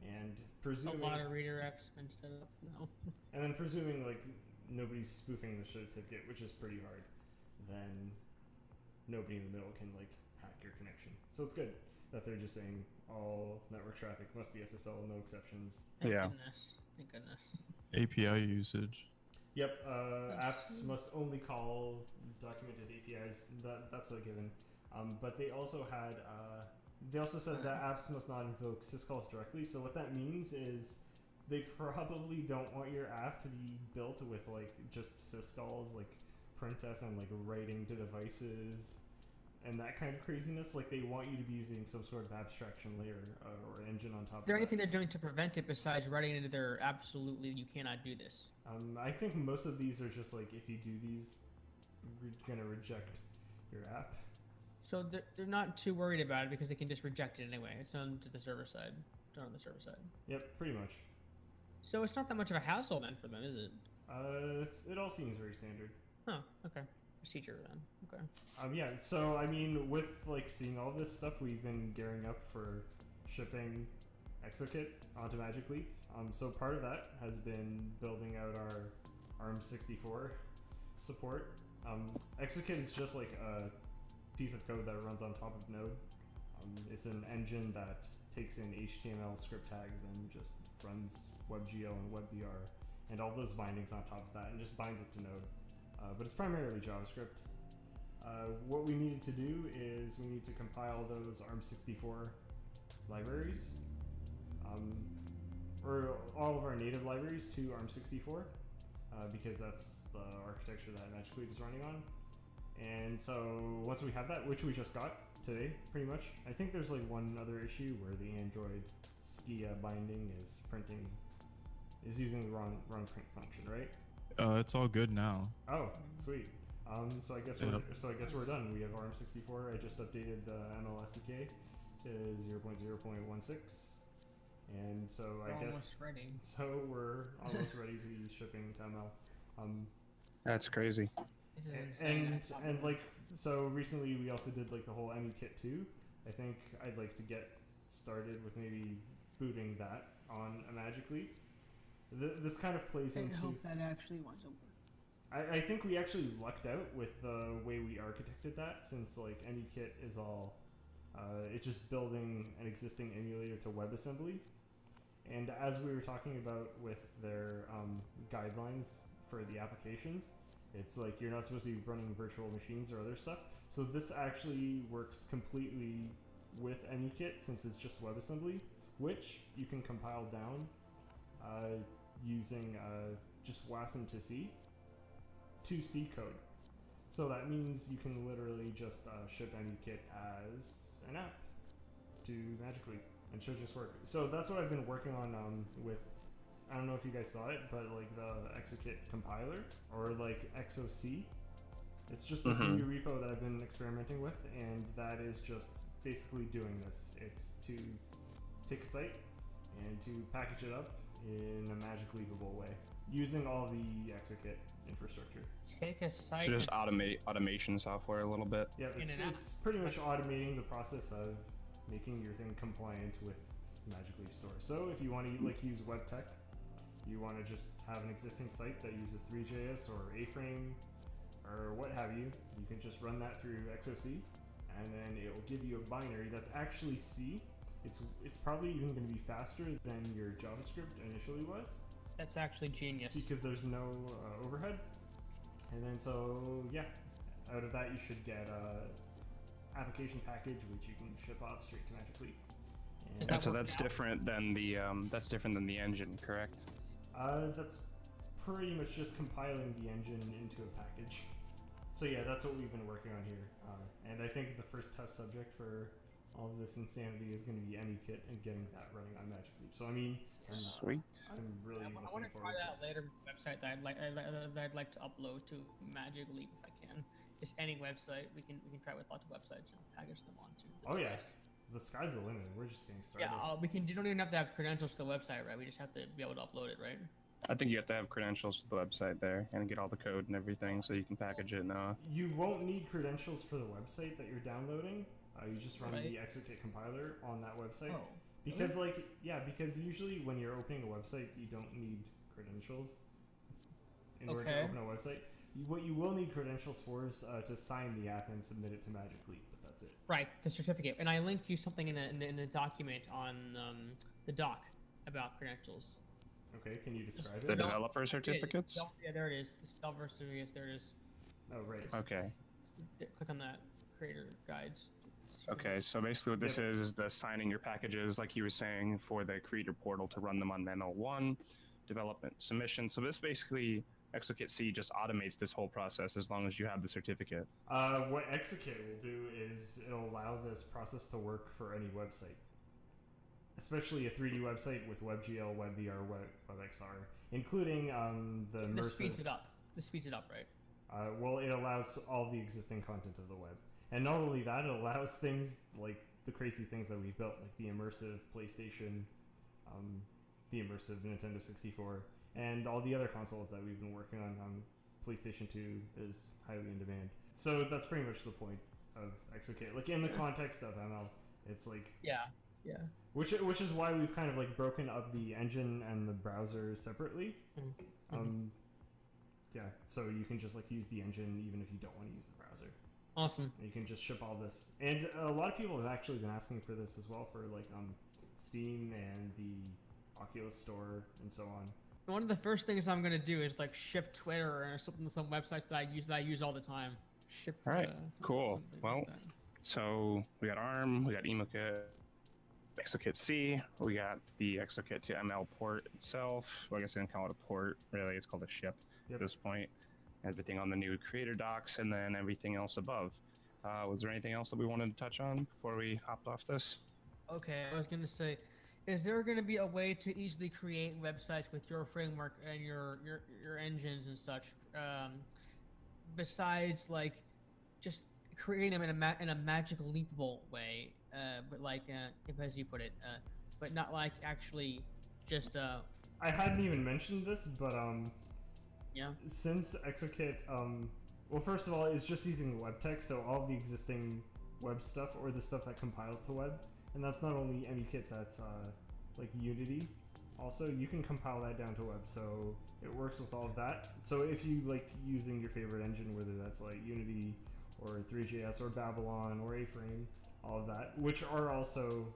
And presuming a lot of redirects instead of and then presuming like nobody's spoofing the certificate, which is pretty hard, then nobody in the middle can like hack your connection. So it's good that they're just saying all network traffic must be SSL, no exceptions. Thank goodness. API usage. Yep, apps must only call documented APIs. That's a given. But they also had they also said that apps must not invoke syscalls directly. So what that means is they probably don't want your app to be built with like just syscalls, like printf and like writing to devices and that kind of craziness. Like they want you to be using some sort of abstraction layer or engine on top of that. Is there anything they're doing to prevent it besides writing into their absolutely you cannot do this? I think most of these are just like if you do these, we're gonna reject your app. So they're not too worried about it because they can just reject it anyway. It's done to the server side. Done on the server side. Yep, pretty much. So it's not that much of a hassle then for them, is it? It all seems very standard. Huh, okay. Procedure then. Okay. Yeah, so I mean with like seeing all this stuff, we've been gearing up for shipping ExoKit onto Magic Leap. So part of that has been building out our ARM64 support Exokit is just like a piece of code that runs on top of Node. It's an engine that takes in HTML script tags and just runs WebGL and WebVR and all those bindings on top of that and just binds it to Node. But it's primarily JavaScript. What we needed to do is we need to compile those ARM64 libraries, or all of our native libraries to ARM64, because that's the architecture that Magic Leap is running on. And so once we have that, which we just got today, pretty much, I think there's like one other issue where the Android Skia binding is using the wrong print function, right? It's all good now. Oh, sweet. So I guess we're done. We have ARM64. I just updated the ML SDK to 0.0.16, and so We're almost ready. So we're almost ready to be shipping to ML. That's crazy. This is insane. And like, so recently we also did like the whole EmuKit 2. I think I'd like to get started with maybe booting that on a Magic Leap. This kind of plays into. I hope that actually winds up working. I think we actually lucked out with the way we architected that, since like EmuKit is all, it's just building an existing emulator to WebAssembly. And as we were talking about with their guidelines for the applications, it's like you're not supposed to be running virtual machines or other stuff. So this actually works completely with EmuKit, since it's just WebAssembly, which you can compile down using just WASM to C. To C code. So that means you can literally just ship EmuKit as an app to Magic Leap, and should just work. So that's what I've been working on with, I don't know if you guys saw it, but like the Exokit compiler, or like XOC. It's just this new repo that I've been experimenting with, and that is just basically doing this. It's to take a site and to package it up in a Magic Leapable way, using all the Exokit infrastructure. Take a site. So just automate automation software a little bit. Yeah, it's pretty much automating the process of making your thing compliant with Magic Leap Store. So if you want to like use WebTech, you want to just have an existing site that uses Three.js or A-Frame or what have you, you can just run that through XOC, and then it will give you a binary that's actually C. It's probably even going to be faster than your JavaScript initially was. That's actually genius. Because there's no overhead. And then so, yeah, out of that you should get a application package, which you can ship off straight to Magic Leap. And so that's different than the engine, correct? That's pretty much just compiling the engine into a package. So yeah, that's what we've been working on here. And I think the first test subject for all of this insanity is going to be EmuKit and getting that running on Magic Leap. So I mean, sweet. I'm really I want to try that later website that I'd like to upload to Magic Leap if I can. Just any website we can try with lots of websites and package them onto the device. The sky's the limit. We're just getting started. Yeah, we can. You don't even have to have credentials to the website, right? We just have to be able to upload it, right? I think you have to have credentials to the website there and get all the code and everything so you can package it. You won't need credentials for the website that you're downloading. You just run the Exokit compiler on that website. Oh, because because usually when you're opening a website, you don't need credentials in order to open a website. What you will need credentials for is to sign the app and submit it to Magic Leap, but that's it. Right, the certificate. And I linked you something in the document on the doc about credentials. Okay, can you describe The it? developer certificates? Yeah, there it is. The developer certificates, there it is. Oh, right. Okay. Click on that creator guides. Okay, so basically what this is the signing your packages, like you were saying, for the creator portal to run them on ML1, development submission. So this basically, Exokit C just automates this whole process as long as you have the certificate. What Exokit will do is it'll allow this process to work for any website. Especially a 3D website with WebGL, WebVR, WebXR, including the immersive... This speeds it up. This speeds it up, right? Well, it allows all the existing content of the web. And not only that, it allows things like the crazy things that we built, like the immersive PlayStation, the immersive Nintendo 64, and all the other consoles that we've been working on. PlayStation 2 is highly in demand. So that's pretty much the point of Exokit. Like in the context of ML, it's like... Yeah. Which is why we've kind of like broken up the engine and the browser separately. yeah, so you can just like use the engine even if you don't want to use the browser. Awesome. And you can just ship all this, and a lot of people have actually been asking for this as well for like Steam and the Oculus Store and so on. One of the first things I'm gonna do is like ship Twitter or some websites that I use all the time. Ship. All right, something- cool. something Well, like that. so we got ARM, we got EmoKit, Exokit C, we got the Exokit to ML port itself. Well, I guess we can call it a port. Really, it's called a ship at this point. Everything on the new creator docs, and then everything else above. Was there anything else that we wanted to touch on before we hopped off this? Okay, I was gonna say, is there gonna be a way to easily create websites with your framework and your engines and such, besides like just creating them in a magical leapable way, but like if as you put it, but not like actually just I hadn't even mentioned this, but yeah. since Exokit, well, first of all, it's just using web tech, so all of the existing web stuff or the stuff that compiles to web, and that's not only EmuKit, that's like Unity. Also, you can compile that down to web, so it works with all of that. So if you like using your favorite engine, whether that's like Unity or 3JS or Babylon or A-Frame, all of that, which are also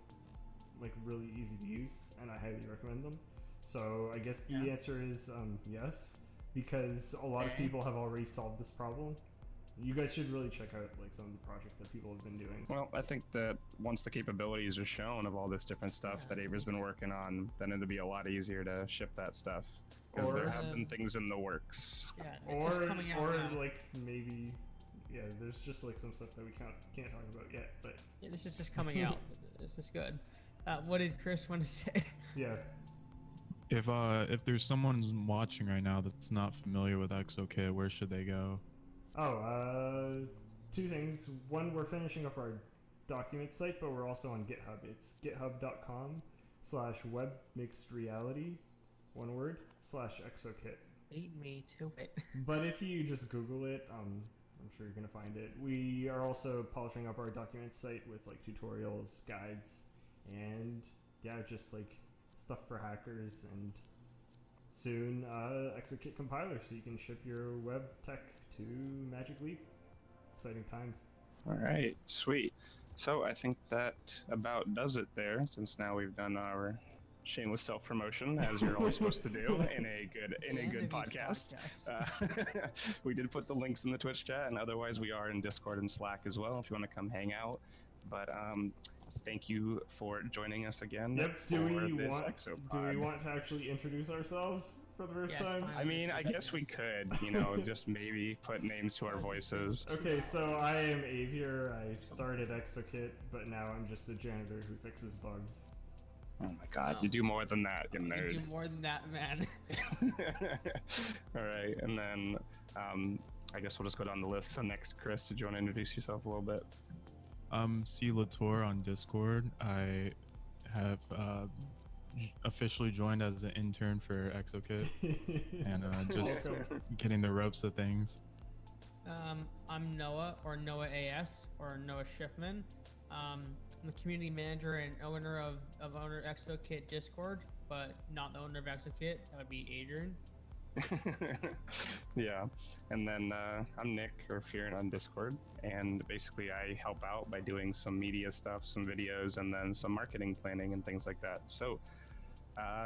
like really easy to use, and I highly recommend them. So I guess the answer is yes, because a lot of people have already solved this problem. You guys should really check out like some of the projects that people have been doing. Well, I think that once the capabilities are shown of all this different stuff that Ava's been working on, then it'll be a lot easier to ship that stuff. Because there have been things in the works. Yeah, it's just coming out now. Like maybe, yeah, there's just like some stuff that we can't talk about yet. But yeah, this is just coming out. This is good. What did Chris want to say? Yeah. If there's someone watching right now that's not familiar with Exokit, where should they go? Oh, two things. One, we're finishing up our document site, but we're also on GitHub. It's github.com/webmixedreality, one word, /Exokit. Beat me to it. But if you just Google it, I'm sure you're gonna find it. We are also polishing up our document site with like tutorials, guides, and yeah, just like stuff for hackers, and soon Exokit compiler, so you can ship your web tech to Magic Leap. Exciting times. All right, sweet. So I think that about does it there, since now we've done our shameless self-promotion, as you're always supposed to do in a good podcast. We did put the links in the Twitch chat, and otherwise we are in Discord and Slack as well if you want to come hang out. But thank you for joining us again. Yep. Do we Exopod. want to actually introduce ourselves for the first time? I mean, I guess we could, just maybe put names to our voices. Okay, so I am Avier. I started Exokit, but now I'm just a janitor who fixes bugs. Oh my god, you do more than that, you nerd. You do more than that, man. Alright, and then I guess we'll just go down the list. So next, Chris, did you want to introduce yourself a little bit? C. Latour on Discord. I have officially joined as an intern for Exokit and just getting the ropes of things. I'm Noah, or Noah AS, or Noah Schiffman. I'm the community manager and owner of owner Exokit Discord, but not the owner of Exokit. That would be Adrian. Yeah, and then I'm Nick, or Fearin on Discord, and basically I help out by doing some media stuff, some videos, and then some marketing planning and things like that. So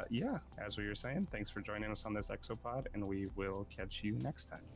yeah, as we were saying, thanks for joining us on this Exopod, and we will catch you next time.